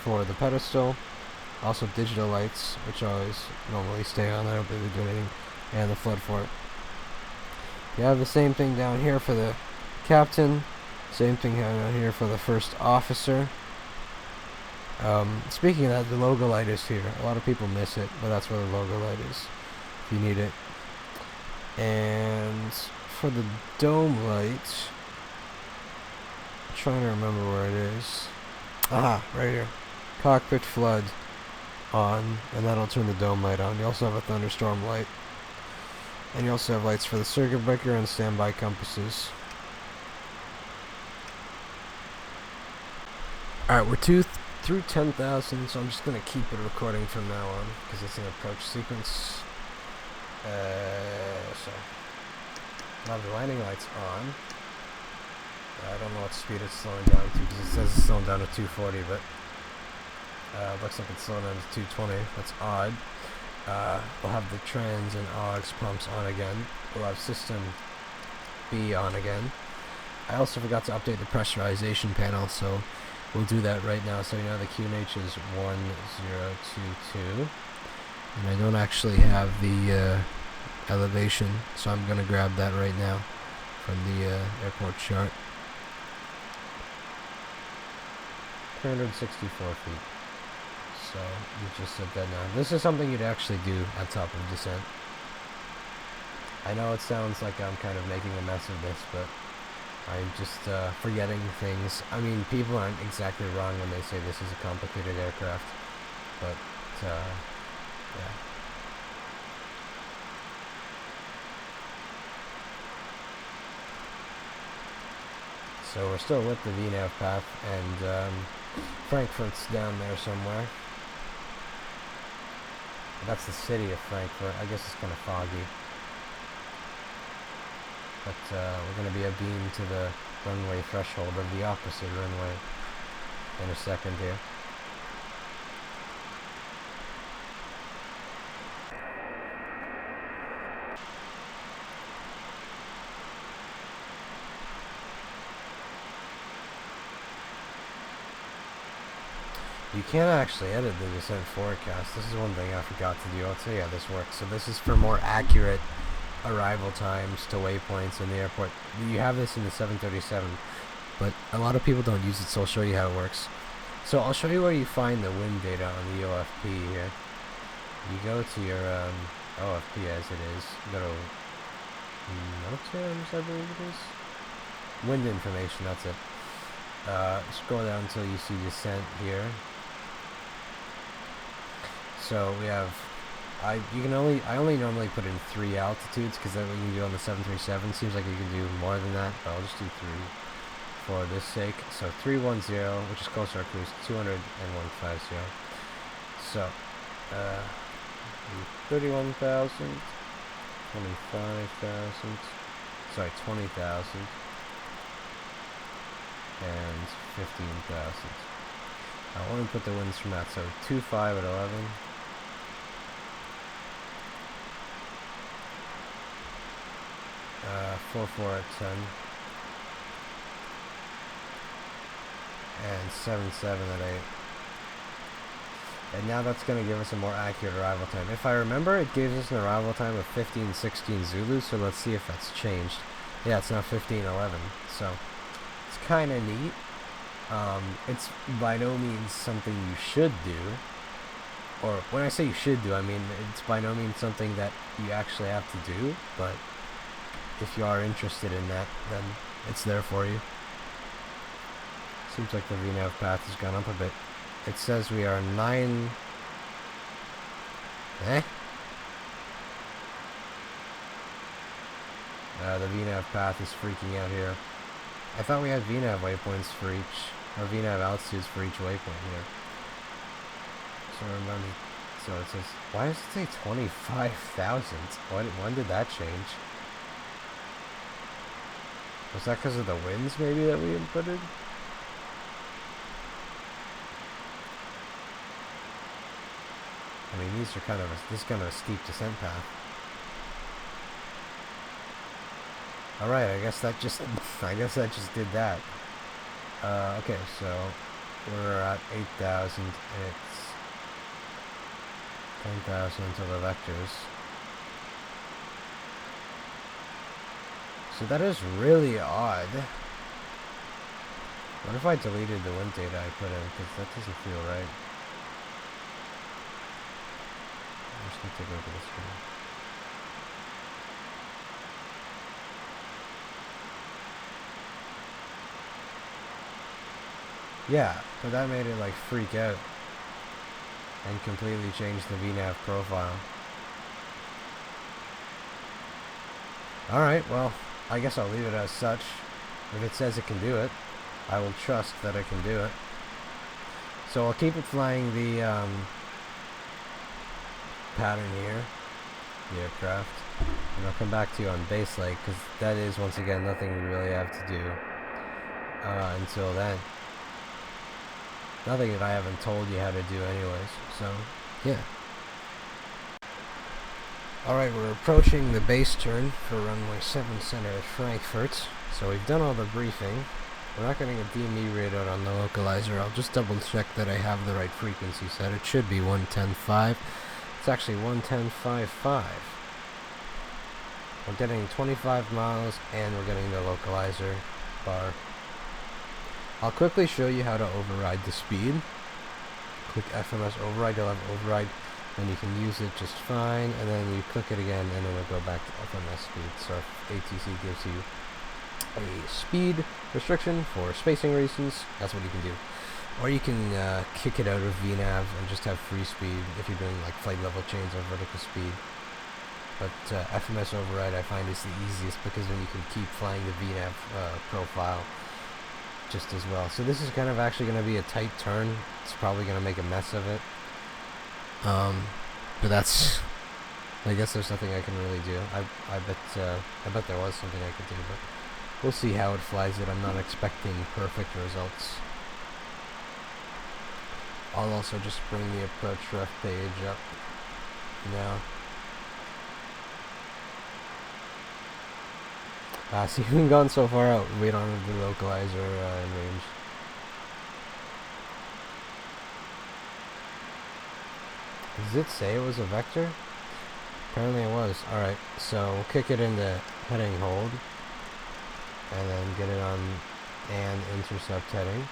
for the pedestal. Also digital lights, which always normally stay on. I don't believe they do anything. And the flood for it. You have the same thing down here for the captain. Same thing down here for the first officer. Speaking of that, the logo light is here. A lot of people miss it, but that's where the logo light is, if you need it. And for the dome light, I'm trying to remember where it is. Aha, right here. Cockpit flood on, and that'll turn the dome light on. You also have a thunderstorm light. And you also have lights for the circuit breaker and standby compasses. Alright, we're through 10,000, so I'm just going to keep it recording from now on, because it's an approach sequence. So, now the landing light's on. I don't know what speed it's slowing down to, because it says it's slowing down to 240, but looks like it's slowing down to 220. That's odd. We'll have the trans and aux pumps on again. We'll have system B on again. I also forgot to update the pressurization panel, so we'll do that right now. So you know the QNH is 1022, and I don't actually have the elevation, so I'm going to grab that right now from the airport chart. 364 feet. So you just said that now. This is something you'd actually do at top of descent. I know it sounds like I'm kind of making a mess of this, but I'm just forgetting things. I mean, people aren't exactly wrong when they say this is a complicated aircraft, but yeah. So we're still with the VNAV path, and Frankfurt's down there somewhere. That's the city of Frankfurt. I guess it's kind of foggy. But we're going to be abeam to the runway threshold of the opposite runway in a second here. You can't actually edit the descent forecast. This is one thing I forgot to do. I'll tell you how this works. So this is for more accurate arrival times to waypoints in the airport. You have this in the 737, but a lot of people don't use it, so I'll show you how it works. So I'll show you where you find the wind data on the OFP here. You go to your OFP as it is. You go to no terms, I believe it is. Wind information, that's it. Scroll down until you see descent here. So we have, I only normally put in 3 altitudes because that's what you can do on the 737. Seems like you can do more than that, but I'll just do 3 for this sake. So 310, which is close to our cruise, 200 and 150. So 31,000, 25,000, sorry, 20,000, and 15,000. I'll only put the winds from that, so 25 at 11. 44 at 10. And 77 at 8. And now that's going to give us a more accurate arrival time. If I remember, it gives us an arrival time of 15:16 Zulu, so let's see if that's changed. Yeah, it's now 15:11, so it's kind of neat. It's by no means something you should do, or when I say you should do, I mean it's by no means something that you actually have to do, but if you are interested in that, then it's there for you. Seems like the VNAV path has gone up a bit. It says we are 9... the VNAV path is freaking out here. I thought we had VNAV waypoints for each, or VNAV altitudes for each waypoint here. So it says, why does it say 25,000? When did that change? Was that because of the winds maybe that we inputted? I mean, these are this is kind of a steep descent path. Alright, I guess that just did that. Okay, so we're at 8,000 and it's 10,000 until the vectors. So that is really odd. What if I deleted the wind data I put in? Because that doesn't feel right. I'm just going to take a look at this one. Yeah, but that made it like freak out and completely change the VNAV profile. Alright, well, I guess I'll leave it as such. If it says it can do it, I will trust that it can do it. So I'll keep it flying the pattern here, the aircraft, and I'll come back to you on base lake, because that is, once again, nothing we really have to do until then. Nothing that I haven't told you how to do anyways, so, yeah. Alright, we're approaching the base turn for runway 7 center at Frankfurt, so we've done all the briefing. We're not getting a DME radar on the localizer. I'll just double check that I have the right frequency set. It should be 110.5. It's actually 110.55. We're getting 25 miles and we're getting the localizer bar. I'll quickly show you how to override the speed. Click FMS override, you'll have override, and you can use it just fine, and then you click it again and then it'll go back to FMS speed. So if ATC gives you a speed restriction for spacing reasons, that's what you can do. Or you can kick it out of VNAV and just have free speed if you're doing like flight level change or vertical speed. But FMS override I find is the easiest because then you can keep flying the VNAV profile just as well. So this is kind of actually going to be a tight turn. It's probably going to make a mess of it. But that's, I guess there's nothing I can really do. I bet there was something I could do, but we'll see how it flies it. I'm not expecting perfect results. I'll also just bring the approach ref page up now. See, we've gone so far out, we don't have the localizer in range. Does it say it was a vector? Apparently it was. Alright, so we'll kick it into heading hold. And then get it on and intercept heading.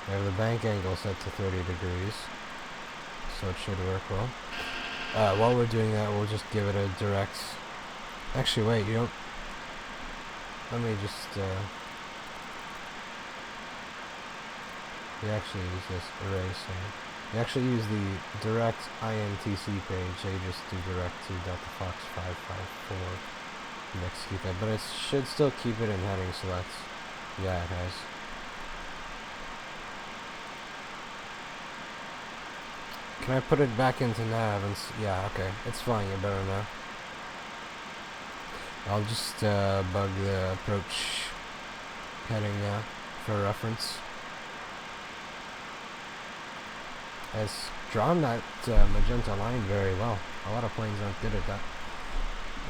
We have the bank angle set to 30 degrees. So it should work well. While we're doing that, we'll just give it a direct... Actually, wait, you don't... Let me just... We actually use this erase here. We actually use the direct INTC page, so you just do direct to Delta Fox 554 and execute that. But it should still keep it in heading selects. Yeah, it has. Can I put it back into nav and yeah, okay. It's flying it better now. I'll just bug the approach heading now for reference. Has drawn that magenta line very well. A lot of planes aren't good at that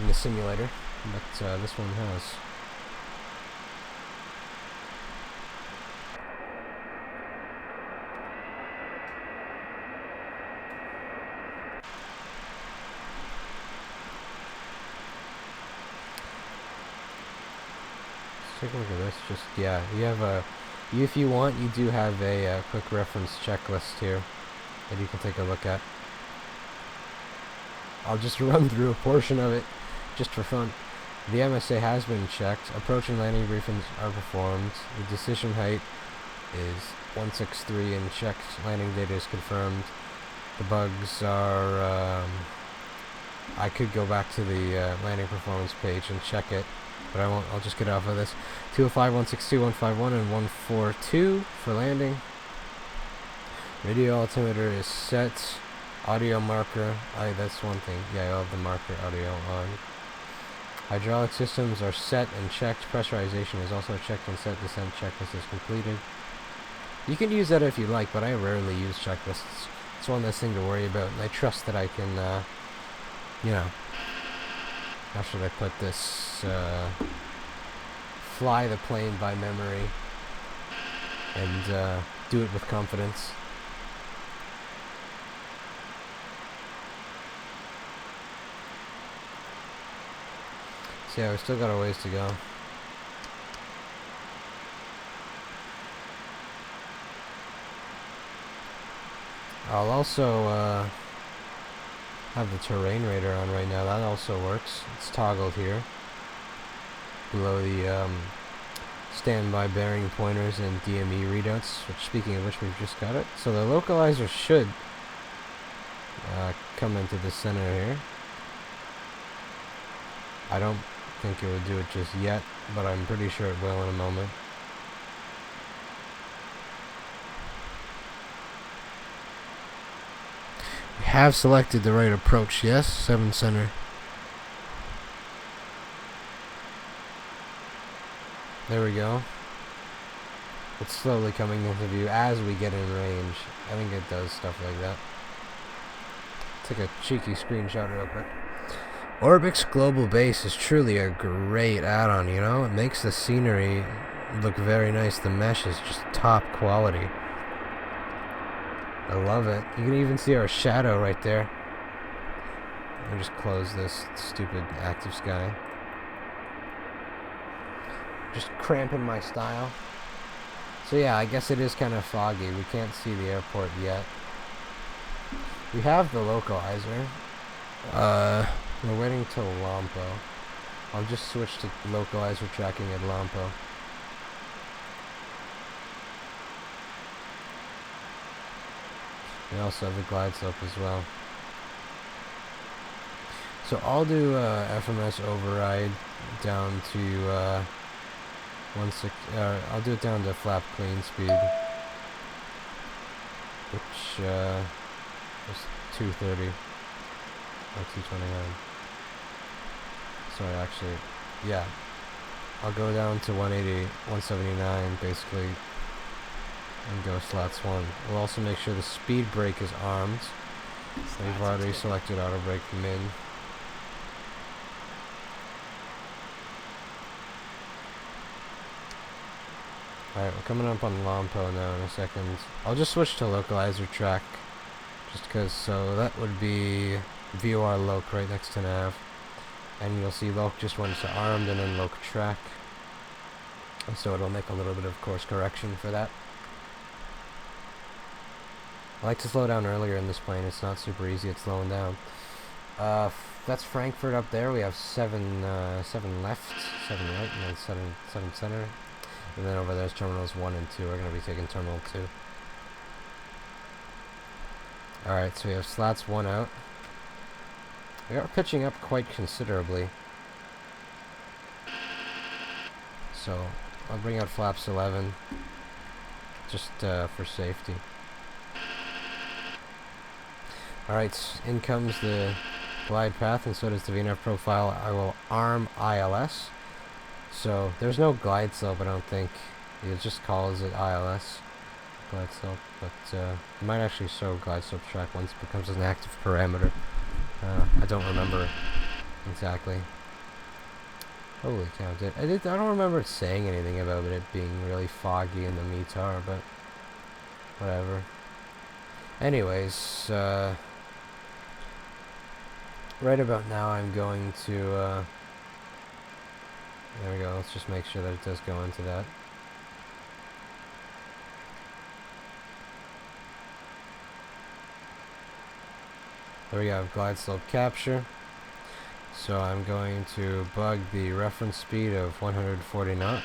in the simulator, but this one has. Let's take a look at this. Just, yeah, you have a... If you want, you do have a quick reference checklist here that you can take a look at. I'll just run through a portion of it just for fun. The MSA has been checked. Approach and landing briefings are performed. The decision height is 163 and checked. Landing data is confirmed. The bugs are... I could go back to the landing performance page and check it, but I won't. I'll just get off of this. 205, 162, 151, and 142 for landing. Radio altimeter is set. Audio marker. That's one thing. Yeah, I'll have the marker audio on. Hydraulic systems are set and checked. Pressurization is also checked and set. Descent checklist is completed. You can use that if you like, but I rarely use checklists. It's one less thing to worry about, and I trust that I can, you know, how should I put this? Fly the plane by memory and do it with confidence. So yeah, we still got a ways to go. I'll also have the terrain radar on right now. That also works. It's toggled here below the standby bearing pointers and DME readouts, which, speaking of which, we've just got it. So the localizer should come into the center here. I don't think it would do it just yet, but I'm pretty sure it will in a moment. We have selected the right approach, yes, 7 center. There we go. It's slowly coming into view as we get in range. I think it does stuff like that. Take a cheeky screenshot real quick. Orbix Global Base is truly a great add-on, you know? It makes the scenery look very nice. The mesh is just top quality. I love it. You can even see our shadow right there. Let me just close this stupid active sky. Just cramping my style. So yeah, I guess it is kind of foggy. We can't see the airport yet. We have the localizer. We're waiting till Lompo. I'll just switch to localizer tracking at Lompo. We also have the glide slope as well. So I'll do FMS override down to 16. I'll do it down to flap clean speed, which is 230 or 229. Sorry, actually, yeah. I'll go down to 180, 179 basically, and go slots 1. We'll also make sure the speed brake is armed. We've already selected auto brake min. Alright, we're coming up on Lompo now in a second. I'll just switch to localizer track, Just because, so that would be VOR loc right next to nav. And you'll see loc just went to armed and then loc track. So it'll make a little bit of course correction for that. I like to slow down earlier in this plane. It's not super easy at slowing down. That's Frankfurt up there. We have 7 left, 7 right, and then 7 center. And then over there's terminals 1 and 2. We're going to be taking terminal 2. Alright, so we have slats 1 out. We are pitching up quite considerably. So I'll bring out flaps 11 just for safety. Alright, in comes the glide path, and so does the VNAV profile. I will arm ILS. So there's no glide slope, I don't think. It just calls it ILS, glide slope, but it might actually show glide slope track once it becomes an active parameter. I don't remember exactly. Holy cow! I don't remember it saying anything about it being really foggy in the METAR, but whatever. Anyways, right about now I'm going to, there we go, let's just make sure that it does go into that. There we go, glide slope capture. So I'm going to bug the reference speed of 140 knots.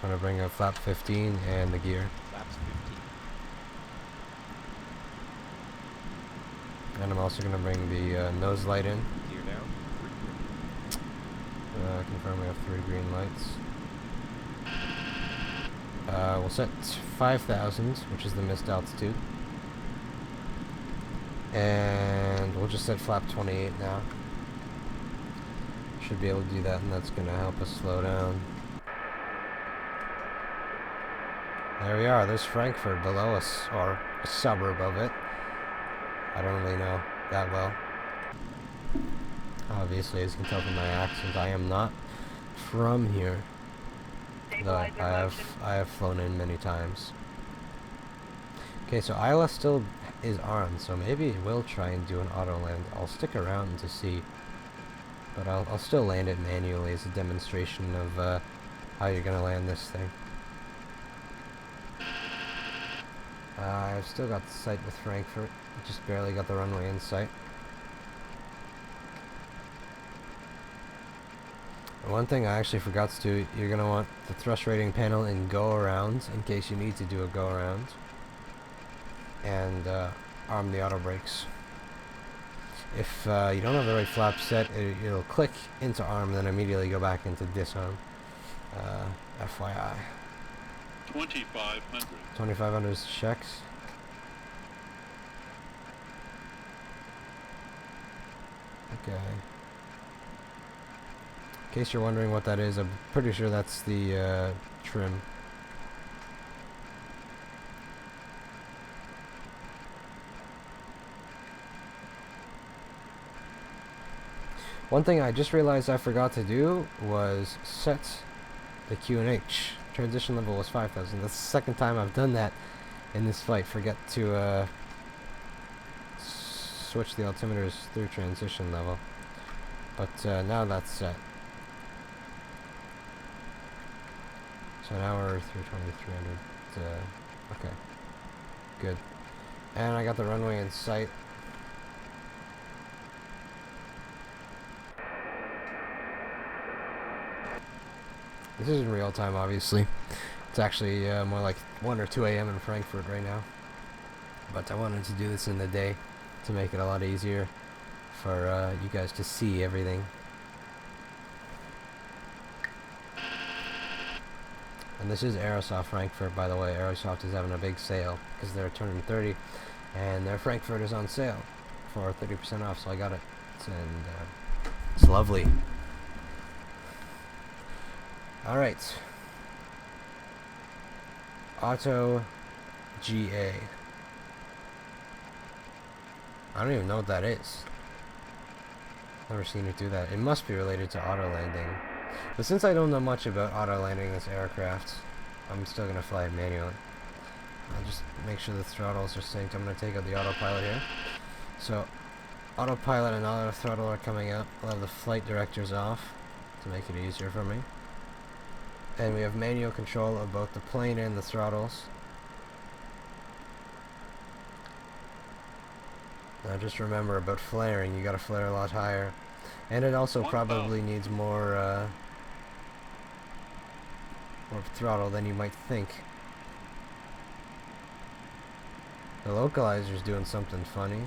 I'm going to bring up flap 15 and the gear. Flaps 15. And I'm also going to bring the nose light in. Gear down. Confirm we have 3 green lights. We'll set 5,000, which is the missed altitude. And we'll just set flap 28 now. Should be able to do that, and that's going to help us slow down. There we are. There's Frankfurt below us, or a suburb of it. I don't really know that well. Obviously, as you can tell from my accent, I am not from here. Though I have flown in many times. Okay, so ILS still is armed, so maybe it will try and do an auto land. I'll stick around to see, but I'll still land it manually as a demonstration of how you're gonna land this thing. I've still got the sight with Frankfurt. Just barely got the runway in sight. One thing I actually forgot to do, you're going to want the thrust rating panel in go around in case you need to do a go around. And arm the auto brakes. If you don't have the right flap set, it'll click into arm and then immediately go back into disarm. FYI. 2500. 2500 checks. Okay. In case you're wondering what that is, I'm pretty sure that's the trim. One thing I just realized I forgot to do was set the QNH. Transition level was 5,000. That's the second time I've done that in this flight. Forget to switch the altimeters through transition level. But now that's set. So now we're through 2300. Okay. Good. And I got the runway in sight. This is in real time, obviously. It's actually more like 1 or 2 a.m. in Frankfurt right now. But I wanted to do this in the day to make it a lot easier for you guys to see everything. And this is Aerosoft Frankfurt, by the way. Aerosoft is having a big sale because they're turning 30, and their Frankfurt is on sale for 30% off, so I got it. And it's lovely. Alright. Auto GA. I don't even know what that is. Never seen it do that. It must be related to auto landing. But since I don't know much about auto landing this aircraft, I'm still gonna fly it manually. I'll just make sure the throttles are synced. I'm going to take out the autopilot here. So, autopilot and auto throttle are coming up. I'll have the flight directors off to make it easier for me. And we have manual control of both the plane and the throttles. Now just remember about flaring, you gotta flare a lot higher. And it also probably needs more throttle than you might think. The localizer's doing something funny,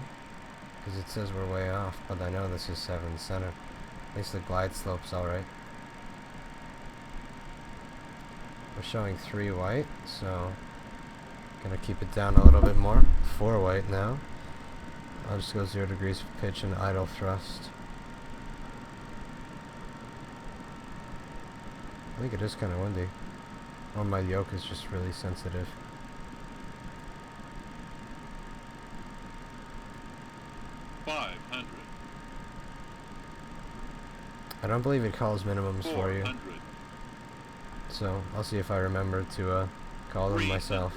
because it says we're way off, but I know this is 7 center. At least the glide slope's alright. We're showing 3 white, so gonna keep it down a little bit more. 4 white now. I'll just go 0 degrees of pitch and idle thrust. I think it is kind of windy. Or my yoke is just really sensitive. I don't believe it calls minimums for you. So I'll see if I remember to call them myself.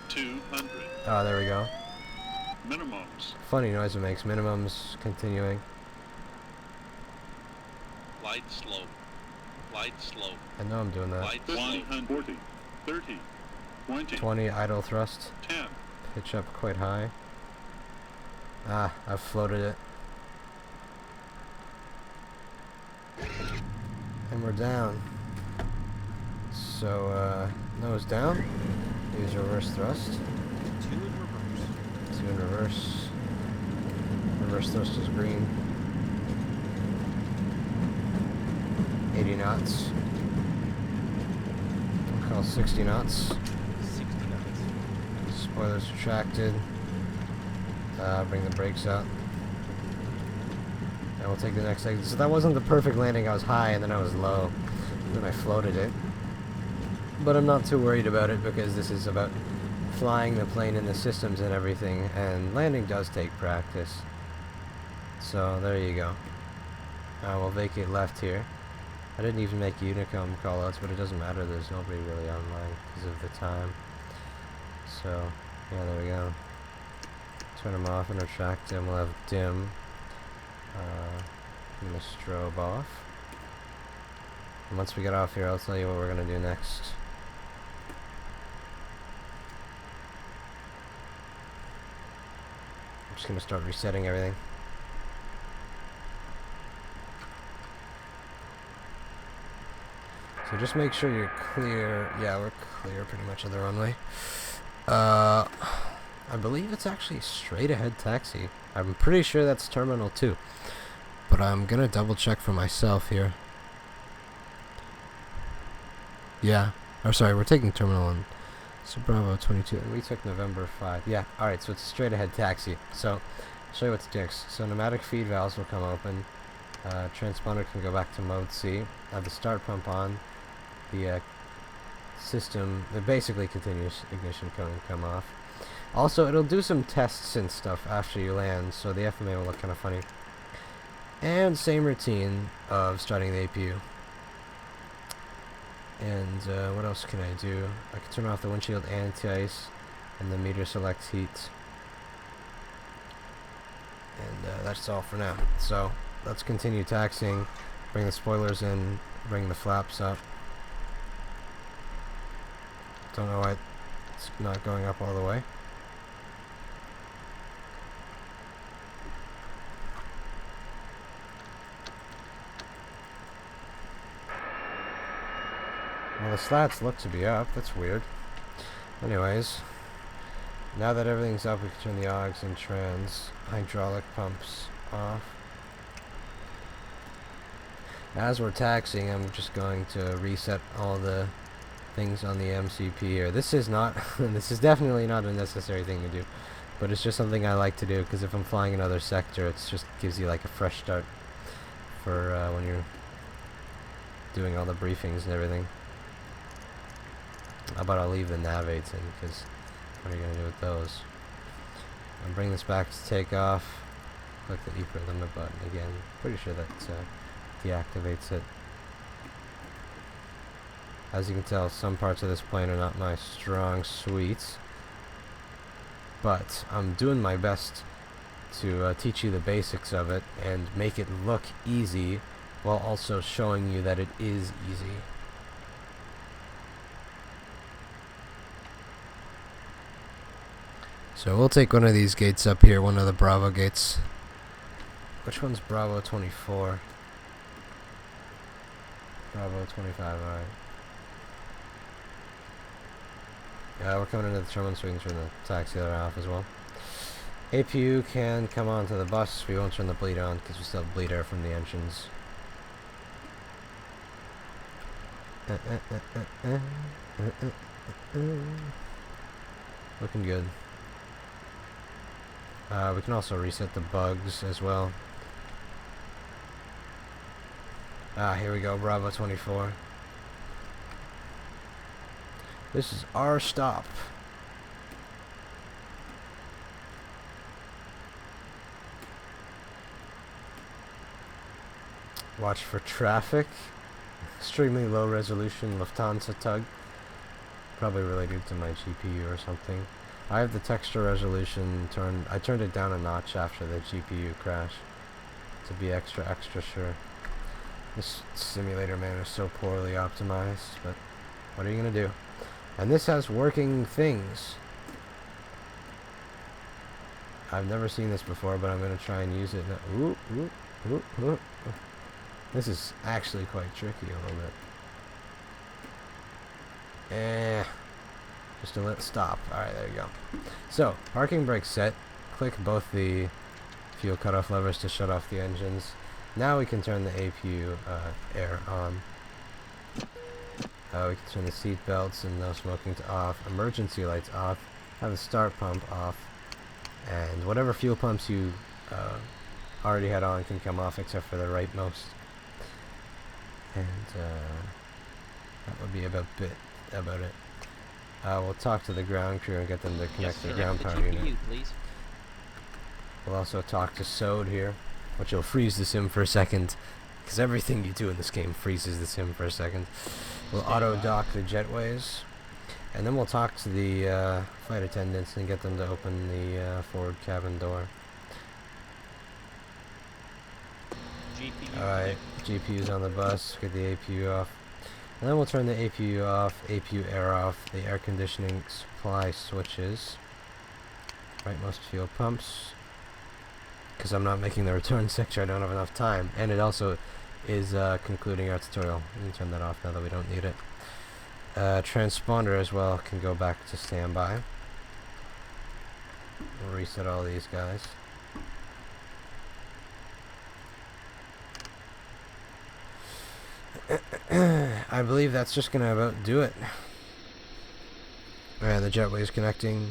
200. Ah, there we go. Minimums. Funny noise it makes. Minimums continuing. Light slope. Light slope. I know I'm doing that. Light 140. 30. 20. 20 idle thrust. 10. Pitch up quite high. Ah, I've floated it. And we're down. So, nose down. Use reverse thrust. 2 in reverse. 2 in reverse. Reverse thrust is green. 80 knots. We'll call 60 knots. 60 knots. Spoilers retracted. Bring the brakes out. And we'll take the next exit. So that wasn't the perfect landing. I was high and then I was low. And then I floated it. But I'm not too worried about it because this is about flying the plane in the systems and everything. And landing does take practice. So there you go. We'll vacate left here. I didn't even make Unicom callouts, but it doesn't matter. There's nobody really online because of the time. So, yeah, there we go. Turn them off and retract them. We'll have dim. I'm going to strobe off. And once we get off here, I'll tell you what we're going to do next. I'm just going to start resetting everything. So just make sure you're clear. Yeah, we're clear pretty much of the runway. I believe it's actually straight ahead taxi. I'm pretty sure that's Terminal 2. But I'm gonna double check for myself here. Yeah. Oh, sorry, we're taking Terminal 1. So Bravo 22. And we took November 5. Yeah, alright, so it's a straight ahead taxi. So, I'll show you what's next. So pneumatic feed valves will come open. Transponder can go back to mode C. Have the start pump on. The system, the basically continuous ignition can come off. Also, it'll do some tests and stuff after you land, so the FMA will look kind of funny. And same routine of starting the APU. And what else can I do? I can turn off the windshield anti-ice and the meter select heat. And that's all for now. So let's continue taxiing, bring the spoilers in, bring the flaps up. Don't know why it's not going up all the way. Well, the slats look to be up. That's weird. Anyways, now that everything's up, we can turn the AUX and trans hydraulic pumps off. As we're taxiing, I'm just going to reset all the things on the MCP here. This is not, this is definitely not a necessary thing to do, but it's just something I like to do because if I'm flying another sector, it just gives you like a fresh start for when you're doing all the briefings and everything. How about I'll leave the navates in, because what are you going to do with those? I'll bring this back to takeoff. Click the EPR limit button again. Pretty sure that deactivates it. As you can tell, some parts of this plane are not my strong suites, but I'm doing my best to teach you the basics of it and make it look easy while also showing you that it is easy. So we'll take one of these gates up here, one of the Bravo gates. Which one's Bravo 24? Bravo 25, alright. Yeah, we're coming into the terminal so we can turn the taxi light off as well. APU can come onto the bus. We won't turn the bleed on because we still have bleed air from the engines. Looking good. We can also reset the bugs as well. Here we go, Bravo 24. This is our stop. Watch for traffic. Extremely low resolution Lufthansa tug. Probably related to my GPU or something. I have the texture resolution turned. I turned it down a notch after the GPU crash to be extra sure. This simulator, man, is so poorly optimized, but what are you gonna do? And this has working things. I've never seen this before, but I'm gonna try and use it now. Ooh, ooh, ooh, ooh. This is actually quite tricky a little bit. Just a little stop. Alright, there you go. So, parking brake set. Click both the fuel cutoff levers to shut off the engines. Now we can turn the APU air on. We can turn the seat belts and no smoking to off. Emergency lights off. Have the start pump off. And whatever fuel pumps you already had on can come off except for the rightmost. And that would be about it. We'll talk to the ground crew and get them to connect the ground power unit. Please. We'll also talk to Sode here, which will freeze the sim for a second, because everything you do in this game freezes the sim for a second. We'll auto dock the jetways, and then we'll talk to the flight attendants and get them to open the forward cabin door. Alright, GPU's on the bus, get the APU off. And then we'll turn the APU off, APU air off, the air conditioning supply switches. Rightmost fuel pumps. Because I'm not making the return sector, I don't have enough time. And it also is concluding our tutorial. We can turn that off now that we don't need it. Transponder as well can go back to standby. We'll reset all these guys. I believe that's just gonna about do it. Alright, the jetway's connecting.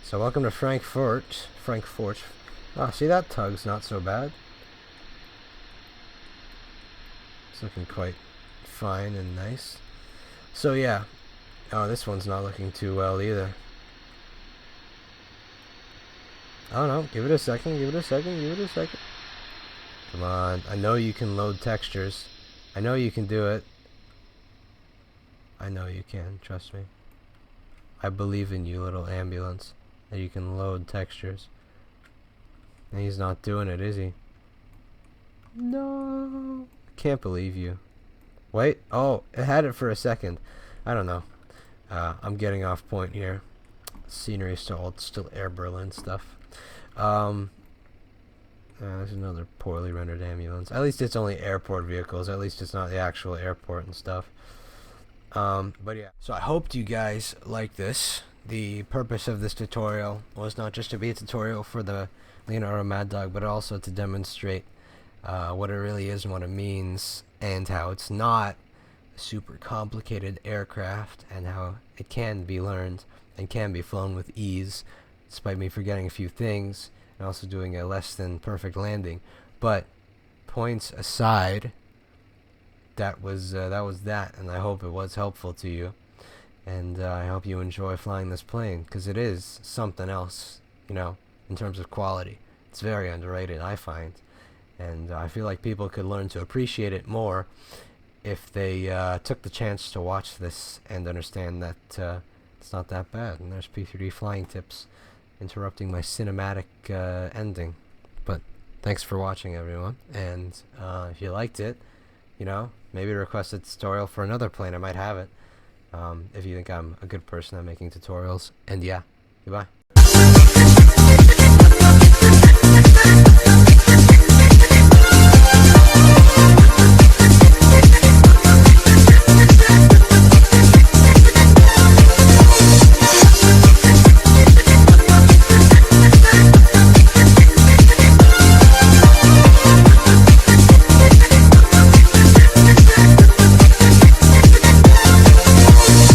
So welcome to Frankfurt. Oh, see, that tug's not so bad. It's looking quite fine and nice. So yeah. Oh, this one's not looking too well either. Oh no, give it a second. Come on, I know you can load textures. I know you can do it. I know you can, trust me. I believe in you, little ambulance, that you can load textures. And he's not doing it, is he? No. Can't believe you. Wait, oh, it had it for a second. I don't know. I'm getting off point here. Scenery is still Air Berlin stuff. There's another poorly rendered ambulance. At least it's only airport vehicles. At least it's not the actual airport and stuff. But yeah. So I hoped you guys liked this. The purpose of this tutorial was not just to be a tutorial for the Leonardo Maddogx, but also to demonstrate what it really is and what it means, and how it's not a super complicated aircraft, and how it can be learned and can be flown with ease, despite me forgetting a few things. And also doing a less than perfect landing. But points aside, that was that, and I hope it was helpful to you, and I hope you enjoy flying this plane, because it is something else, you know, in terms of quality. It's very underrated, I find, And I feel like people could learn to appreciate it more if they took the chance to watch this and understand that it's not that bad. And there's P3D flying tips interrupting my cinematic ending. But thanks for watching, everyone. And if you liked it, you know, maybe request a tutorial for another plane. I might have it. If you think I'm a good person at making tutorials. And yeah, goodbye.